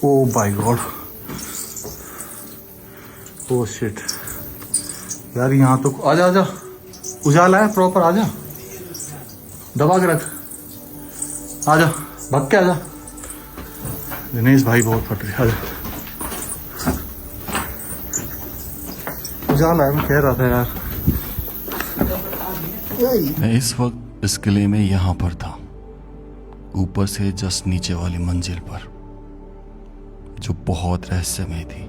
oh my God, oh shit यार, यहाँ तो आजा आजा, उजाला है प्रॉपर, आजा दबा के रख, आजा भाग के आजा। दिनेश भाई बहुत फट रही, आजा। उजाला है, मैं कह रहा था यार। मैं इस वक्त इस किले में यहाँ पर था, ऊपर से जस्ट नीचे वाली मंजिल पर, जो बहुत रहस्यमय थी।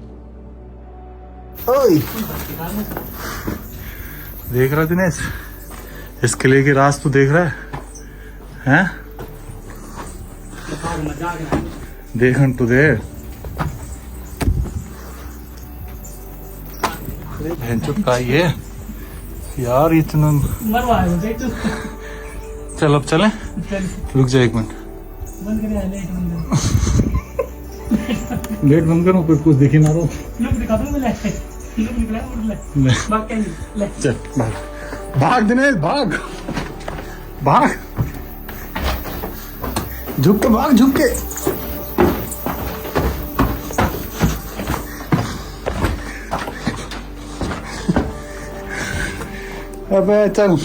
देख रहा दिनेश, इस किले के राज तू देख रहा है? हैं? देखन तो दे। अरे भैंचोद का ये यार, इतना मरवा है देख तो चल अब चलें। रुक जा एक मिनट, बंद करे लाइट बंद गेट बंद करो, फिर कुछ दिखी ना रहो। लुक दिखा दो मैं लुक निकला उड़ ले भाग के ले चल भाग भाग दिनेश, भाग भाग, झुक के भाग, झुक के। अबे चल।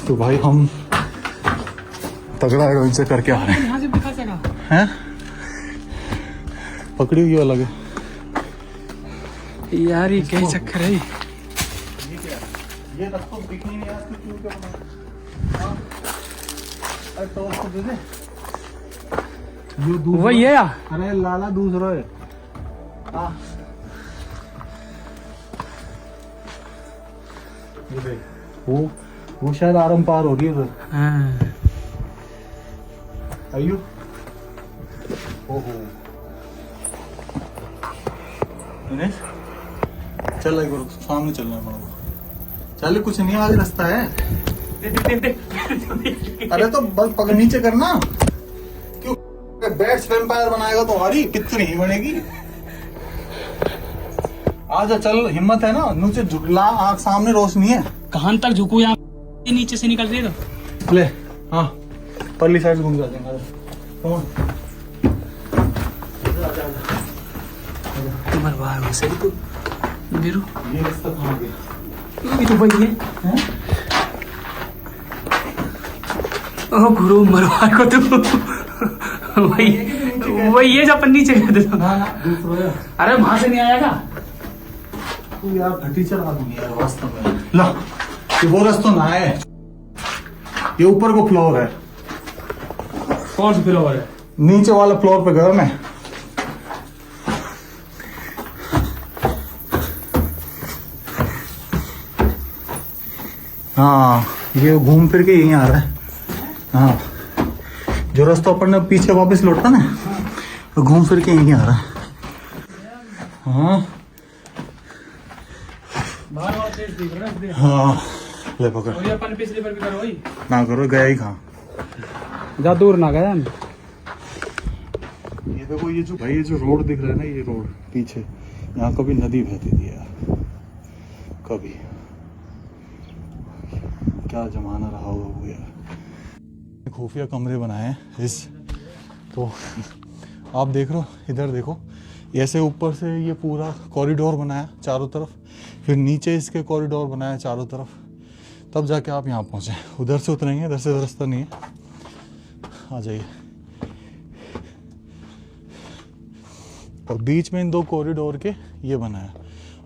तो भाई हम तगड़ा एडवेंचर करके आ रहे हैं। यहाँ से दिखा सका हैं? पकड़ी हुई अलग है यार, ये क्या चक्कर है? ये रास्ता दिख नहीं रहा, इसको क्यों क्या बना? अरे तो उसको दे दे। ये दूसरा, वही है या? अरे लाला दूसरा है। हाँ ये देख, वो शायद आरम पार हो रही है उधर। हाँ आयु ओहो दिनेश, चल एक बार सामने चलना पड़ेगा। चल कुछ नहीं, आगे रास्ता है। अरे तो बस पकड़ नीचे करना, क्यों बैट्स वैम्पायर बनाएगा तो हमारी कितनी ही बनेगी। आजा चल, हिम्मत है ना, नीचे झुकला, आंख सामने रोशनी है। कहाँ तक झुकू? यहाँ नीचे से निकल रही है तो ले हाँ, परली साइड घूम जाते हैं। तुम्हारे बाहर में से तो बीरू ये रास्ता कहाँ गया? ये तो वही है। ओ गुरु मरवा को तो वही है जो अपन नीचे गए थे। ना ना दूसरा है। अरे वहां से नहीं आएगा। तू यार घटी चढ़ा दूंगी यार वास्तव में। ला ये वो रास्ता ना है, ये ऊपर को फ्लोर है। कौन सा फ्लोर है? नीचे वाला फ्लोर पे गया मैं। हाँ ये घूम फिर के यहीं आ रहा है। हाँ जो रास्ता अपन ने पीछे वापस लौटा ना, तो घूम फिर के यहीं आ रहा है। हाँ बाहर और तेज दिख रहा है। हाँ, ले पकड़। और ये अपन पिछली बार भी करो वही। ना करो, गया ही कहाँ। ज्यादा दूर ना गया हम। ये देखो, ये जो भाई ये जो रोड दिख रहा है ना, ये रोड पीछे, यहाँ कभी नदी बहती थी यार, कभी। क्या जमाना रहा होगा वो यार। खुफिया कमरे बनाए हैं इस, तो आप देख रहे हो, इधर देखो, ऐसे ऊपर से ये पूरा कॉरिडोर बनाया चारों तरफ, फिर नीचे इसके कॉरिडोर बनाया चारों तरफ, तब जाके आप यहाँ पहुँचे। उधर से उतरेंगे, इधर से रास्ता नहीं है। आ जाइए। और बीच में इन दो कॉरिडोर के ये बनाया।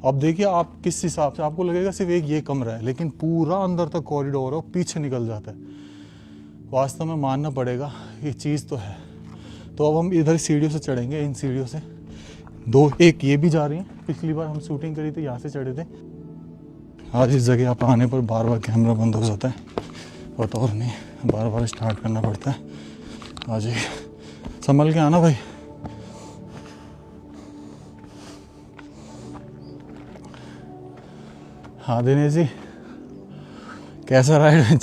अब देखिए आप किस हिसाब से, आपको लगेगा सिर्फ एक ये कमरा है, लेकिन पूरा अंदर तक कॉरिडोर है, पीछे निकल जाता है। वास्तव में मानना पड़ेगा, ये चीज़ तो है। तो अब हम इधर सीढ़ियों से चढ़ेंगे, इन सीढ़ियों से। दो, एक ये भी जा रही हैं, पिछली बार हम शूटिंग करी थी यहाँ से चढ़े थे। आज इस जगह आप आने पर बार बार कैमरा बंद हो जाता है, और तो और नहीं, बार बार स्टार्ट करना पड़ता है। आ जाइए, संभल के आना भाई। हाँ दिनेश जी, कैसा राइड?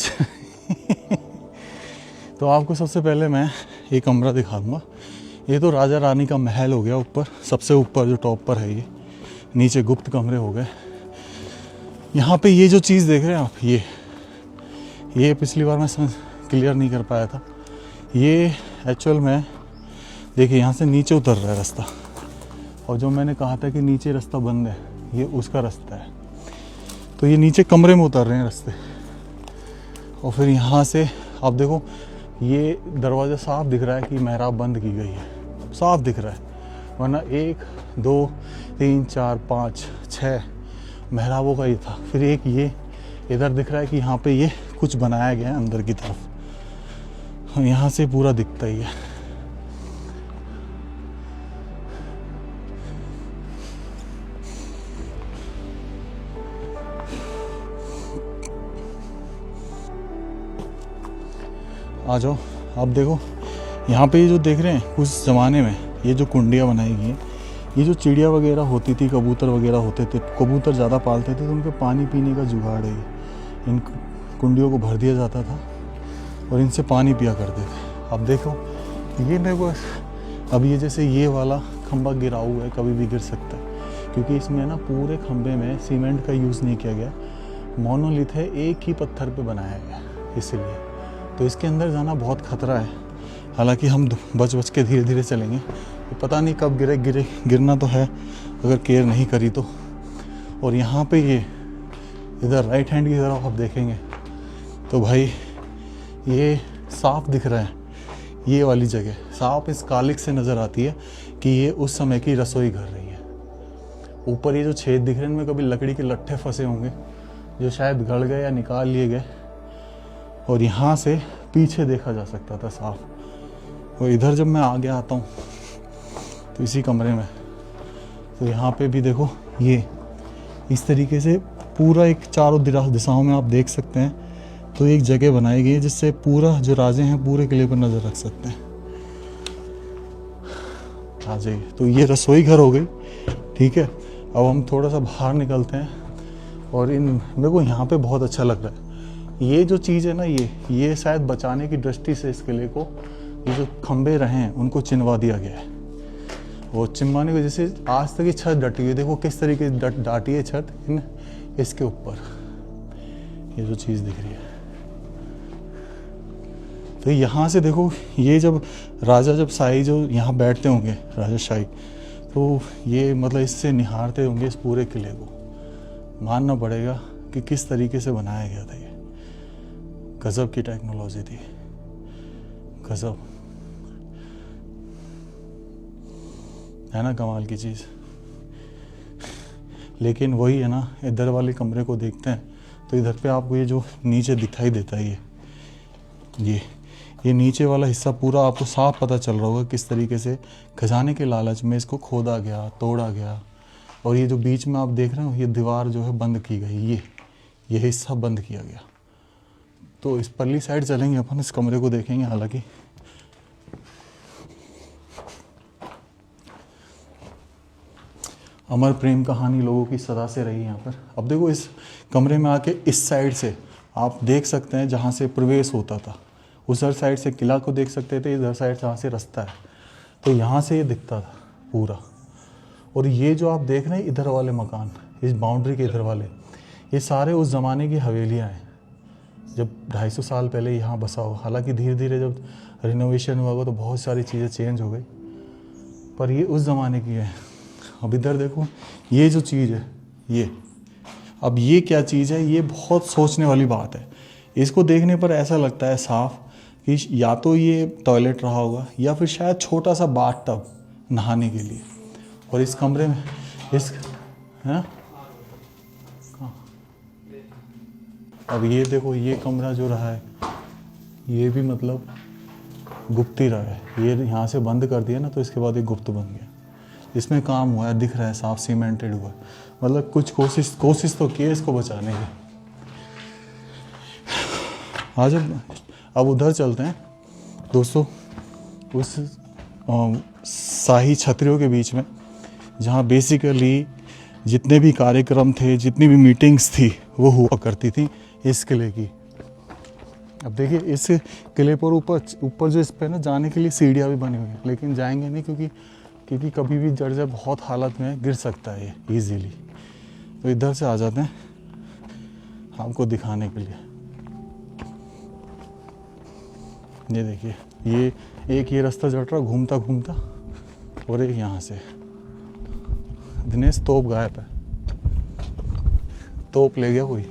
तो आपको सबसे पहले मैं ये कमरा दिखा दूँगा। ये तो राजा रानी का महल हो गया ऊपर, सबसे ऊपर जो टॉप पर है ये। नीचे गुप्त कमरे हो गए। यहाँ पे ये जो चीज़ देख रहे हैं आप, ये पिछली बार मैं क्लियर नहीं कर पाया था। ये एक्चुअल में देखिए, यहाँ से नीचे उतर रहा है रास्ता, और जो मैंने कहा था कि नीचे रास्ता बंद है, ये उसका रास्ता है। तो ये नीचे कमरे में उतर रहे हैं रास्ते। और फिर यहाँ से आप देखो, ये दरवाज़ा साफ दिख रहा है कि मेहराब बंद की गई है, साफ दिख रहा है। वरना 1 2 3 4 5 6 मेहराबों का ये था। फिर एक ये इधर दिख रहा है कि यहाँ पे ये कुछ बनाया गया है अंदर की तरफ, यहाँ से पूरा दिखता ही है। आ जाओ, आप देखो यहाँ पे ये जो देख रहे हैं, उस ज़माने में ये जो कुंडियाँ बनाई गई हैं, ये जो चिड़िया वगैरह होती थी, कबूतर वगैरह होते थे, कबूतर ज़्यादा पालते थे, तो उनके पानी पीने का जुगाड़ है। इन कुंडियों को भर दिया जाता था और इनसे पानी पिया करते थे। अब देखो, ये मेरे को अब ये जैसे ये वाला खंबा गिरा हुआ है, कभी भी गिर सकता है, क्योंकि इसमें ना पूरे खंबे में सीमेंट का यूज़ नहीं किया गया, मोनोलिथ है, एक ही पत्थर पे बनाया गया, इसीलिए तो इसके अंदर जाना बहुत खतरा है। हालांकि हम बच बच के धीरे धीरे चलेंगे, पता नहीं कब गिरना तो है अगर केयर नहीं करी तो। और यहाँ पे ये इधर राइट हैंड की तरफ आप देखेंगे तो भाई ये साफ दिख रहा है, ये वाली जगह साफ इस कालिक से नज़र आती है कि ये उस समय की रसोई घर रही है। ऊपर ये जो छेद दिख रहे हैं, इनमें कभी लकड़ी के लट्ठे फंसे होंगे जो शायद गड़ गए या निकाल लिए गए, और यहाँ से पीछे देखा जा सकता था साफ। और इधर जब मैं आगे आता हूँ तो इसी कमरे में, तो यहाँ पे भी देखो, ये इस तरीके से पूरा एक चारों दिशाओं में आप देख सकते हैं। तो एक जगह बनाई गई है जिससे पूरा जो राजे हैं पूरे किले पर नज़र रख सकते हैं। आ जाइए, तो ये रसोई घर हो गई, ठीक है। अब हम थोड़ा सा बाहर निकलते हैं, और मेरे को यहाँ पे बहुत अच्छा लग रहा है। ये जो चीज़ है ना, ये शायद बचाने की दृष्टि से इस किले को, ये जो खंबे रहे हैं उनको चिनवा दिया गया है। और चिनवाने की वजह से आज तक ये छत डटी हुई है। देखो किस तरीके से डाटी है छत इसके ऊपर, ये जो चीज़ दिख रही है। तो यहाँ से देखो, ये जब राजा जब शाही जो यहाँ बैठते होंगे, राजा शाही, तो ये मतलब इससे निहारते होंगे इस पूरे किले को। मानना पड़ेगा कि किस तरीके से बनाया गया था। ये गजब की टेक्नोलॉजी थी, गजब है ना, कमाल की चीज़। लेकिन वही है ना, इधर वाले कमरे को देखते हैं तो इधर पे आपको ये जो नीचे दिखाई देता है, ये नीचे वाला हिस्सा पूरा आपको साफ पता चल रहा होगा किस तरीके से खजाने के लालच में इसको खोदा गया, तोड़ा गया। और ये जो बीच में आप देख रहे हो, ये दीवार जो है बंद की गई, ये हिस्सा बंद किया गया। तो इस परली साइड चलेंगे अपन, इस कमरे को देखेंगे। हालांकि अमर प्रेम कहानी लोगों की सदा से रही यहाँ पर। अब देखो इस कमरे में आके इस साइड से आप देख सकते हैं जहाँ से प्रवेश होता था, उधर साइड से किला को देख सकते थे, इधर साइड जहाँ से रास्ता है, तो यहाँ से ये दिखता था पूरा। और ये जो आप देख रहे हैं इधर वाले मकान, इस बाउंड्री के इधर वाले, ये सारे उस ज़माने की हवेलियाँ हैं जब 250 साल पहले यहाँ बसा हो। हालांकि धीरे धीरे जब रिनोवेशन हुआ तो बहुत सारी चीज़ें चेंज हो गई, पर ये उस ज़माने की है। अब इधर देखो ये जो चीज़ है ये, अब ये क्या चीज़ है, ये बहुत सोचने वाली बात है। इसको देखने पर ऐसा लगता है साफ कि या तो ये टॉयलेट रहा होगा या फिर शायद छोटा सा बाथ टब नहाने के लिए। और इस कमरे में इस हैं, अब ये देखो ये कमरा जो रहा है ये भी मतलब गुप्त ही रहा है। ये यहाँ से बंद कर दिया ना तो इसके बाद ये गुप्त बन गया। इसमें काम हुआ है, दिख रहा है साफ, सीमेंटेड हुआ है, मतलब कुछ कोशिश तो की है इसको बचाने की। आज अब उधर चलते हैं दोस्तों, उस शाही छतरियों के बीच में जहाँ बेसिकली जितने भी कार्यक्रम थे, जितनी भी मीटिंग्स थी वो हुआ करती थी इस किले की। अब देखिए इस किले पर ऊपर जो इस पे ना जाने के लिए सीढ़ियाँ भी बनी हुई हैं, लेकिन जाएंगे नहीं क्योंकि कभी भी जर्जर बहुत हालत में गिर सकता है ये ईजीली। तो इधर से आ जाते हैं आपको दिखाने के लिए। ये देखिए ये रास्ता चढ़ रहा घूमता घूमता, और एक यहाँ से। दिनेश तोप गायब है, तोप ले गया कोई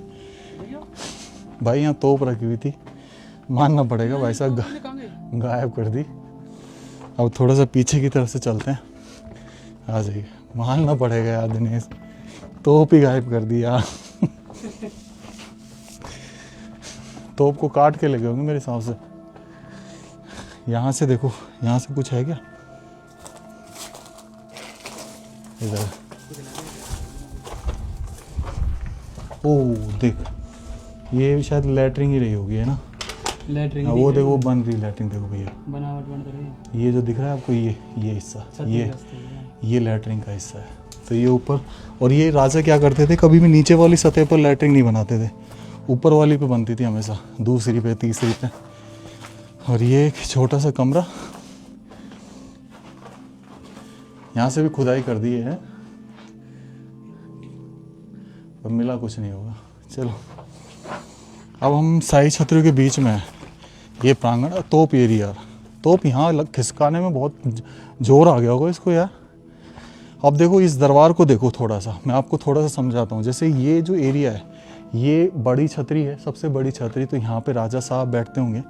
भाई, यहाँ तोप रखी हुई थी, मानना पड़ेगा भाई साहब गायब कर दी। अब थोड़ा सा पीछे की तरफ से चलते हैं, आ जाइए, मानना पड़ेगा यार दिनेश, तोप ही गायब कर दी यार। तोप को काट के ले गए होंगे मेरे हिसाब से। यहाँ से देखो, यहाँ से कुछ है क्या इधर? ओ देख, ये शायद लैटरिन ही रही होगी, है ना? लैटरिन वो देखो बन रही लैटरिन, देखो भैया बनावट बन रही है। ये जो दिख रहा है आपको ये हिस्सा, ये लैटरिन का हिस्सा है। तो ये ऊपर, और ये राजा क्या करते थे, कभी भी नीचे वाली सतह पर लैटरिन नहीं बनाते थे, ऊपर वाली पे बनती थी हमेशा, दूसरी पे तीसरी पे। और ये एक छोटा सा कमरा, यहाँ से भी खुदाई कर दी है पर मिला कुछ नहीं होगा। चलो अब हम शाही छतरियों के बीच में है, ये प्रांगण। तोप एरिया, तोप यहाँ खिसकाने में बहुत जोर आ गया होगा इसको यार। अब देखो इस दरबार को देखो थोड़ा सा, मैं आपको थोड़ा सा समझाता हूँ। जैसे ये जो एरिया है ये बड़ी छतरी है, सबसे बड़ी छतरी, तो यहाँ पे राजा साहब बैठते होंगे।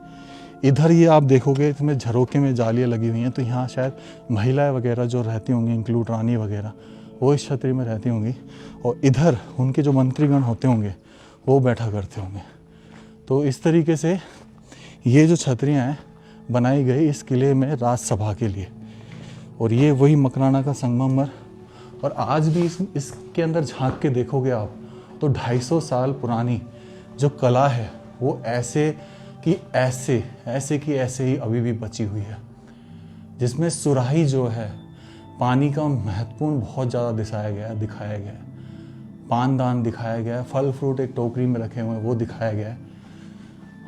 इधर ये आप देखोगे इसमें झरोके में जालियाँ लगी हुई हैं, तो यहाँ शायद महिलाएं वगैरह जो रहती होंगी, इंक्लूड रानी वगैरह, वो इस छतरी में रहती होंगी। और इधर उनके जो मंत्रीगण होते होंगे वो बैठा करते होंगे। तो इस तरीके से ये जो छतरियाँ हैं बनाई गई इस किले में राजसभा के लिए। और ये वही मकराना का संगमरमर, और आज भी इसके अंदर झांक के देखोगे आप तो 250 साल पुरानी जो कला है वो ऐसे कि ऐसे ही अभी भी बची हुई है, जिसमें सुराही जो है पानी का महत्वपूर्ण बहुत ज़्यादा दिखाया गया है। पानदान दिखाया गया है, फल फ्रूट एक टोकरी में रखे हुए हैं वो दिखाया गया है।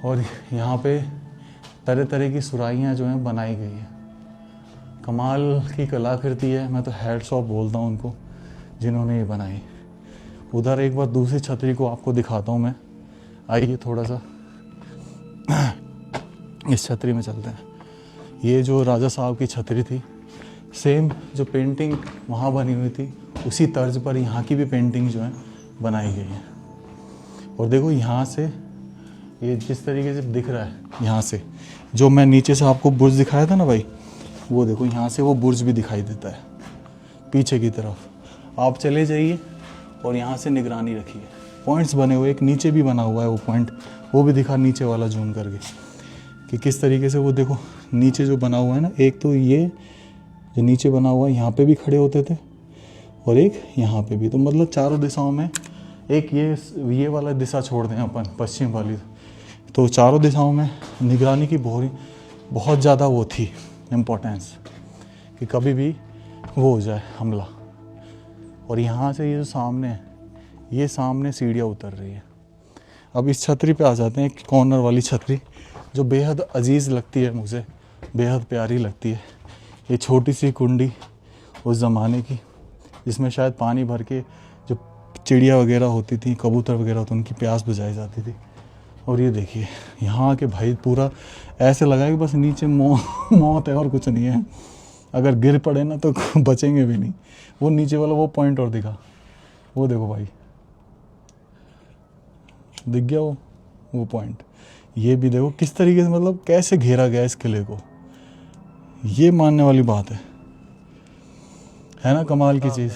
और यहाँ पे तरह तरह की सुराहियाँ जो हैं बनाई गई हैं। कमाल की कलाकृति है, मैं तो हैट्स ऑफ बोलता हूँ उनको जिन्होंने ये बनाई। उधर एक बार दूसरी छतरी को आपको दिखाता हूँ मैं, आइए थोड़ा सा इस छतरी में चलते हैं। ये जो राजा साहब की छतरी थी, सेम जो पेंटिंग वहाँ बनी हुई थी उसी तर्ज पर यहाँ की भी पेंटिंग जो है बनाई गई है। और देखो यहाँ से ये जिस तरीके से दिख रहा है, यहाँ से जो मैं नीचे से आपको बुर्ज दिखाया था ना भाई, वो देखो यहाँ से वो बुर्ज भी दिखाई देता है पीछे की तरफ। आप चले जाइए और यहाँ से निगरानी रखिए, पॉइंट्स बने हुए, एक नीचे भी बना हुआ है वो पॉइंट, वो भी दिखा नीचे वाला जूम करके कि किस तरीके से वो देखो नीचे जो बना हुआ है ना, एक तो ये जो नीचे बना हुआ है यहाँ पे भी खड़े होते थे और एक यहाँ पे भी। तो मतलब चारों दिशाओं में, एक ये वाला दिशा छोड़ दें अपन पश्चिम वाली, तो चारों दिशाओं में निगरानी की बहुत ज़्यादा वो थी इम्पोर्टेंस कि कभी भी वो हो जाए हमला। और यहाँ से ये जो सामने है, ये सामने सीढ़ियाँ उतर रही है। अब इस छतरी पे आ जाते हैं, एक कॉर्नर वाली छतरी जो बेहद अजीज़ लगती है मुझे, बेहद प्यारी लगती है। ये छोटी सी कुंडी उस ज़माने की, जिसमें शायद पानी भर के जो चिड़िया वगैरह होती थी, कबूतर वगैरह होते, उनकी प्यास बुझाई जाती थी। और ये देखिए यहाँ के भाई पूरा ऐसे लगा है कि बस नीचे मौत है और कुछ नहीं है। अगर गिर पड़े ना तो बचेंगे भी नहीं। वो नीचे वाला वो पॉइंट और दिखा, वो देखो भाई, दिख गया वो पॉइंट। ये भी देखो किस तरीके से, मतलब कैसे घेरा गया इस किले को। ये मानने वाली बात है ना, कमाल की चीज़।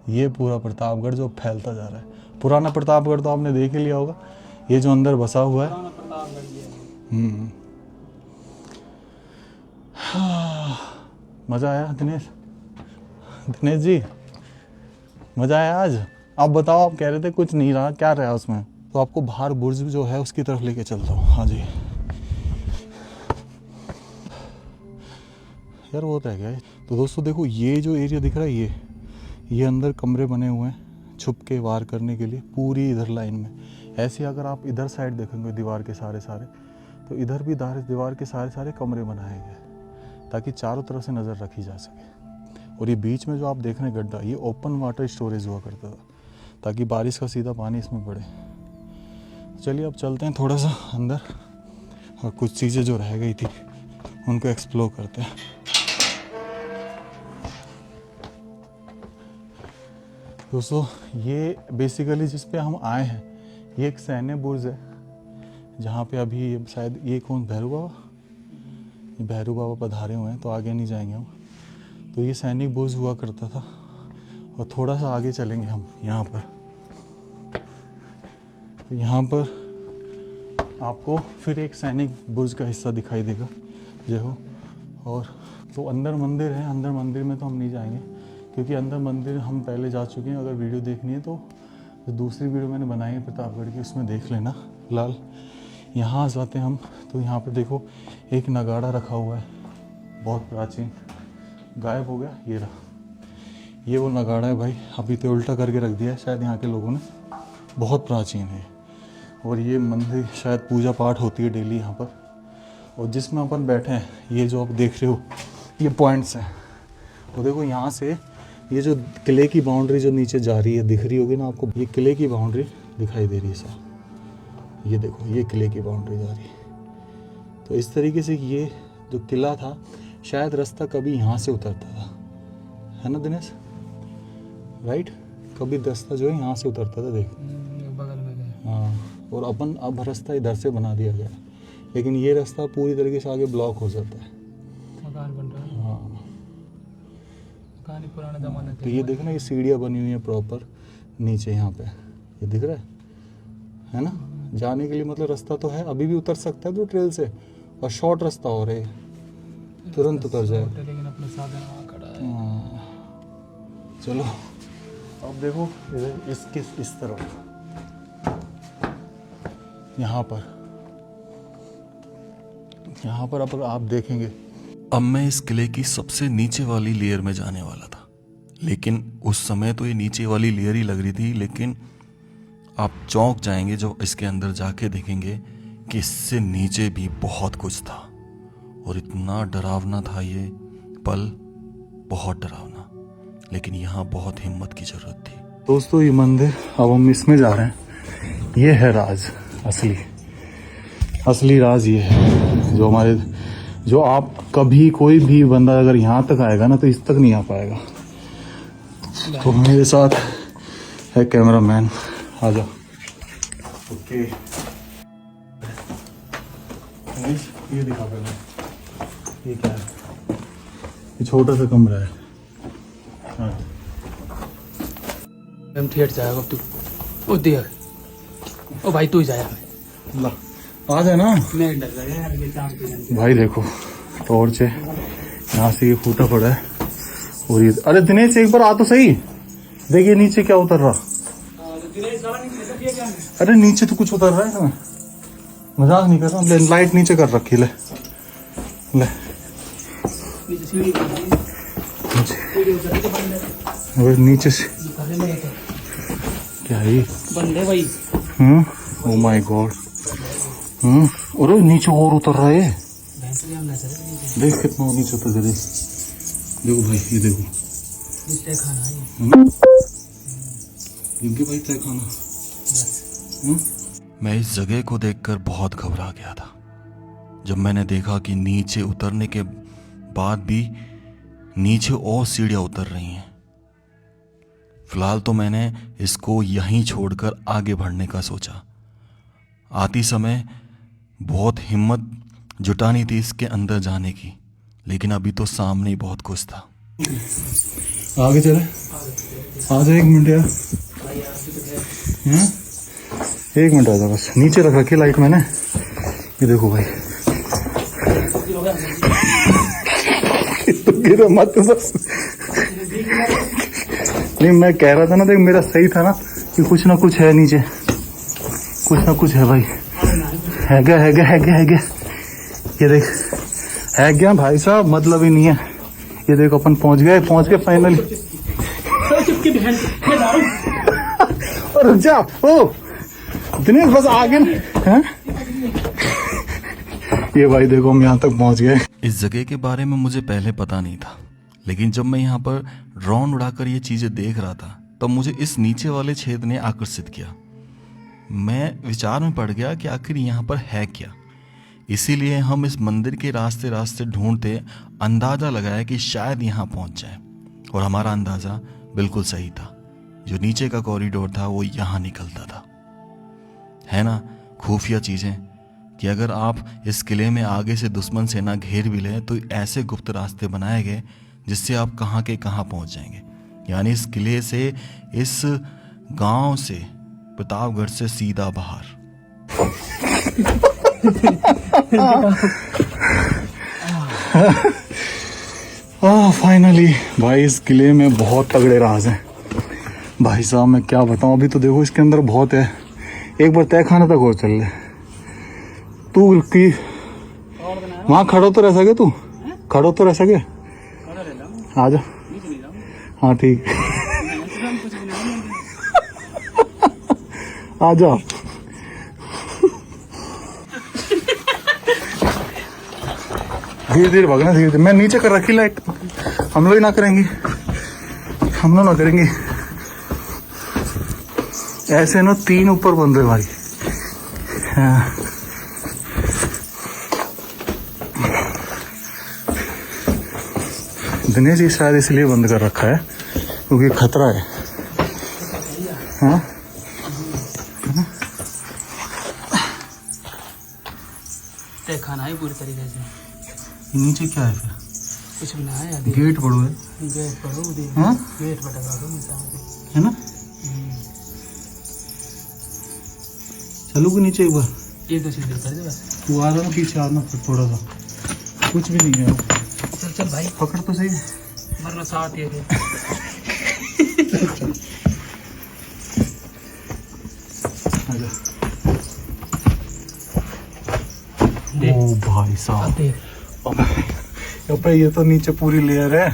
ये पूरा प्रतापगढ़ जो फैलता जा रहा है। पुराना प्रतापगढ़ तो आपने देख ही लिया होगा, ये जो अंदर बसा हुआ है। मज़ा आया दिनेश जी, मज़ा आया आज? आप बताओ, आप कह रहे थे कुछ नहीं रहा, क्या रहा उसमें? तो आपको बाहर बुर्ज जो है उसकी तरफ लेके चलता हूँ। हाँ जी यार, वो रह गया है। तो दोस्तों देखो, ये जो एरिया दिख रहा है, ये अंदर कमरे बने हुए हैं छुप के वार करने के लिए, पूरी इधर लाइन में। ऐसे अगर आप इधर साइड देखेंगे दीवार के सारे तो इधर भी दीवार के सारे कमरे बनाए गए ताकि चारों तरफ से नज़र रखी जा सके। और ये बीच में जो आप देख रहे हैं गड्ढा, ये ओपन वाटर स्टोरेज हुआ करता था ताकि बारिश का सीधा पानी इसमें पड़े। चलिए अब चलते हैं थोड़ा सा अंदर और कुछ चीज़ें जो रह गई थी उनको एक्सप्लोर करते हैं। दोस्तों ये बेसिकली जिस पे हम आए हैं, ये एक सैन्य बुर्ज है जहाँ पे अभी शायद ये कौन, भैरू बाबा पधारे हुए हैं, तो आगे नहीं जाएंगे हम। तो ये सैनिक बुर्ज हुआ करता था। और थोड़ा सा आगे चलेंगे हम यहाँ पर, तो यहाँ पर आपको फिर एक सैनिक बुर्ज का हिस्सा दिखाई देगा जो हो। और तो अंदर मंदिर है, अंदर मंदिर में तो हम नहीं जाएंगे क्योंकि अंदर मंदिर हम पहले जा चुके हैं। अगर वीडियो देखनी है तो जो दूसरी वीडियो मैंने बनाई है प्रतापगढ़ की, उसमें देख लेना। फिलहाल यहाँ जाते हैं हम। तो यहाँ पर देखो एक नगाड़ा रखा हुआ है, बहुत प्राचीन, गायब हो गया, ये रहा। ये वो नगाड़ा है भाई, अभी तो उल्टा करके रख दिया है शायद यहाँ के लोगों ने, बहुत प्राचीन है। और ये मंदिर शायद पूजा पाठ होती है डेली यहाँ पर। और जिसमें अपन बैठे हैं, ये जो आप देख रहे हो ये पॉइंट्स हैं। तो देखो यहाँ से ये जो किले की बाउंड्री जो नीचे जा रही है, दिख रही होगी ना आपको, ये किले की बाउंड्री दिखाई दे रही है सर। ये देखो ये किले की बाउंड्री जा रही है। तो इस तरीके से ये जो किला था, शायद रास्ता कभी यहाँ से उतरता था, है ना दिनेश? राइट, कभी रास्ता जो है यहाँ से उतरता था, देख बगल में गए। हाँ, और अपन अब रास्ता इधर से बना दिया गया, लेकिन ये रास्ता पूरी तरीके से आगे ब्लॉक हो जाता है। मकान बन रहा है। हाँ, मकान ही पुराना जमाना तो ये देखो ना, ये सीढ़ियाँ बनी हुई है प्रॉपर नीचे यहाँ पे, ये दिख रहा है ना? जाने के लिए मतलब रास्ता तो है, अभी भी उतर सकता है तो ट्रेल से, और शॉर्ट रास्ता हो रहा है, तुरंत उतर जाए। लेकिन अपने साधन वहाँ खड़ा है। हाँ, चलो अब देखो इधर इसके इस तरफ, यहाँ पर अब आप देखेंगे। अब मैं इस किले की सबसे नीचे वाली लेयर में जाने वाला था, लेकिन उस समय तो ये नीचे वाली लेयर ही लग रही थी, लेकिन आप चौंक जाएंगे जो इसके अंदर जाके देखेंगे कि इससे नीचे भी बहुत कुछ था। और इतना डरावना था ये पल, बहुत डरावना, लेकिन यहाँ बहुत हिम्मत की जरूरत थी। दोस्तों ये मंदिर, अब हम इसमें जा रहे हैं। ये है राज, असली राज ये है, जो आप कभी कोई भी बंदा अगर यहाँ तक आएगा ना तो इस तक नहीं आ पाएगा। तो मेरे साथ है कैमरामैन, आ जाओ। ओके, ये दिखा पहले, ये क्या है? ये छोटा सा कमरा है। हाँ, हम थिएटर जाएगा तू, ओ देख, ओ भाई तू ही जाएगा। ला आ जाए ना। मैं डर रहा यार, ये काम पे भाई देखो टॉर्च है, यहाँ से ये फूटा पड़ा है। और ये, अरे दिनेश एक बार आ तो सही, देखिए नीचे क्या उतर रहा। अरे नीचे तो कुछ उतर रहा है इसमें, मजाक नहीं कर रहा। ले लाइट नीचे कर रखी, ले नीचे से क्या है ये? बंदे भाई ओ माय गॉड। अरे नीचे और उतर रहा है। भैंस भी हम ना चले देख कितना नीचे उतर गया। देखो भाई, ये देखो इसलिए खाना है इनके भाई तय खाना। मैं इस जगह को देखकर बहुत घबरा गया था जब मैंने देखा कि नीचे उतरने के बाद भी नीचे और सीढ़ियां उतर रही हैं। फिलहाल तो मैंने इसको यहीं छोड़कर आगे बढ़ने का सोचा। आती समय बहुत हिम्मत जुटानी थी इसके अंदर जाने की, लेकिन अभी तो सामने ही बहुत कुछ था। आगे चले, आ जा। 1 मिनट यार, हाँ? 1 मिनट आ जा बस। नीचे रख रखी लाइट मैंने। ये देखो भाई, तो गिरा मत बस। नहीं, मैं कह रहा था ना, देख मेरा सही था ना कि कुछ ना कुछ है नीचे, कुछ ना कुछ है भाई। है क्या, है क्या, है क्या, है क्या? ये देख, है क्या भाई साहब, मतलब ही नहीं है। ये देखो अपन पहुंच गए फाइनली। और रुक जा, ओ दिनेश बस आगे ना। ये भाई देखो हम यहाँ तक पहुंच गए। इस जगह के बारे में मुझे पहले पता नहीं था, लेकिन जब मैं यहाँ पर ड्रोन उड़ाकर ये चीजें देख रहा था तब मुझे इस नीचे वाले छेद ने आकर्षित किया। मैं विचार में पड़ गया कि आखिर यहाँ पर है क्या। इसीलिए हम इस मंदिर के रास्ते रास्ते ढूंढते अंदाजा लगाया कि शायद यहाँ पहुँच जाए, और हमारा अंदाजा बिल्कुल सही था। जो नीचे का कॉरिडोर था वो यहाँ निकलता था। है ना खुफिया चीजें, कि अगर आप इस किले में आगे से दुश्मन सेना घेर भी ले तो ऐसे गुप्त रास्ते बनाए गए जिससे आप कहाँ के कहाँ पहुँच जाएंगे। यानी इस किले से, इस गांव से, प्रतापगढ़ से सीधा बाहर। फाइनली भाई, इस किले में बहुत तगड़े राज हैं भाई साहब। मैं क्या बताऊं, अभी तो देखो इसके अंदर बहुत है। एक बार तय खाने तक और चल ले तू की। वहां खड़ो तो रह सके, तू खड़ो तो रह सके। आ जा, हाँ ठीक। आ जा। धीरे धीरे भागना, धीरे धीरे। मैं नीचे कर रखी लाइट, हम लोग ना करेंगे, हम लोग ना करेंगे ऐसे ना। 3 ऊपर बन रहे भाई। हाँ। दिनेश ये शायद इसलिए बंद कर रखा है क्योंकि खतरा है। हाँ? तय खाना है पूरी तरीके से। नीचे क्या है फिर? कुछ भी ना है यार। गेट पड़ो है, गेट पढ़ो दे। हाँ? गेट पटका दो मिसाल है ना। चलो कि नीचे एक बार। एक दो सीधे कर दे बस। तू आ रहा ना पीछे, आना फिर थोड़ा सा। कुछ भी नहीं है। चल चल भाई, पकड़ तो सही। वरना साथ ये है। आजा। देख। ओ भाई साहब, देख। अबे ये तो नीचे पूरी लेयर है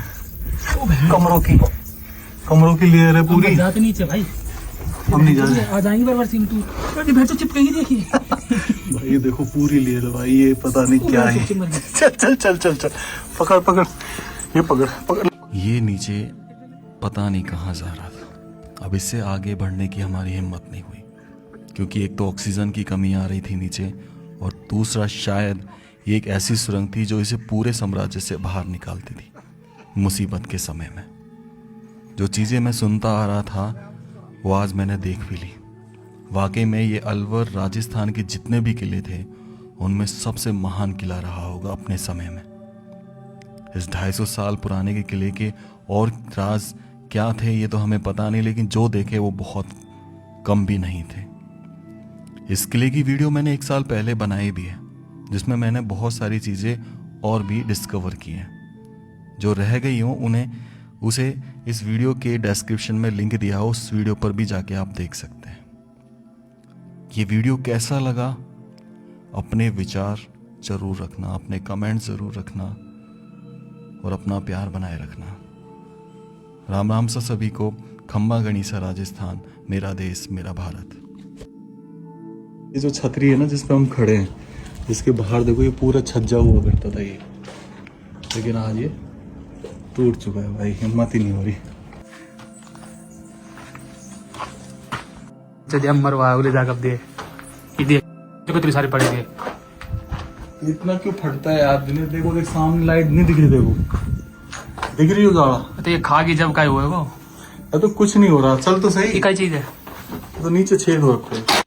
कमरों की लेयर है पूरी। जाते नीचे भाई, हम नहीं जा रहे। आ जाएंगे बराबर सिंह तू। अरे भैंस तो चिपकेगी, देखिए भाई ये देखो पूरी लेयर है भाई। ये पता नहीं क्या है। चल चल चल चल चल, पकड़ पकड़, ये पकड़ पकड़। ये नीचे पता नहीं कहाँ जा रहा था। अब इससे आगे बढ़ने की हमारी हिम्मत नहीं हुई, क्योंकि एक तो ऑक्सीजन की कमी आ रही थी नीचे, और दूसरा शायद ये एक ऐसी सुरंग थी जो इसे पूरे साम्राज्य से बाहर निकालती थी मुसीबत के समय में। जो चीज़ें मैं सुनता आ रहा था वो आज मैंने देख भी ली। वाकई में ये अलवर राजस्थान के जितने भी किले थे उनमें सबसे महान किला रहा होगा अपने समय में। इस 250 साल पुराने के किले के और राज क्या थे ये तो हमें पता नहीं, लेकिन जो देखे वो बहुत कम भी नहीं थे। इस किले की वीडियो मैंने 1 साल पहले बनाई भी है, जिसमें मैंने बहुत सारी चीज़ें और भी डिस्कवर की हैं। जो रह गई हो उसे इस वीडियो के डिस्क्रिप्शन में लिंक दिया हो, उस वीडियो पर भी जाके आप देख सकते हैं। ये वीडियो कैसा लगा अपने विचार जरूर रखना, अपने कमेंट जरूर रखना, और अपना प्यार बनाए रखना। राम राम सा सभी को। खम्बा गणिसा राजस्थान, मेरा देश मेरा भारत। ये जो छतरी है ना जिस पे हम खड़े हैं, इसके बाहर देखो ये पूरा छज्जा हुआ करता था ये, लेकिन आज ये टूट चुका है भाई, हिम्मत ही नहीं हो रही। चलिए हम मरवा उले जा कब दे ये दे देखो तेरी सारी पड़ी है। इतना क्यों फटता है यार दिनेश? देखो देख सामने लाइट नहीं दिख रही, देखो दिख रही हो गाड़ा? तो ये खा के जब का हुआ है वो तो कुछ नहीं हो रहा, चल तो सही। ये क्या चीज है? तो नीचे छेद हो रखा है।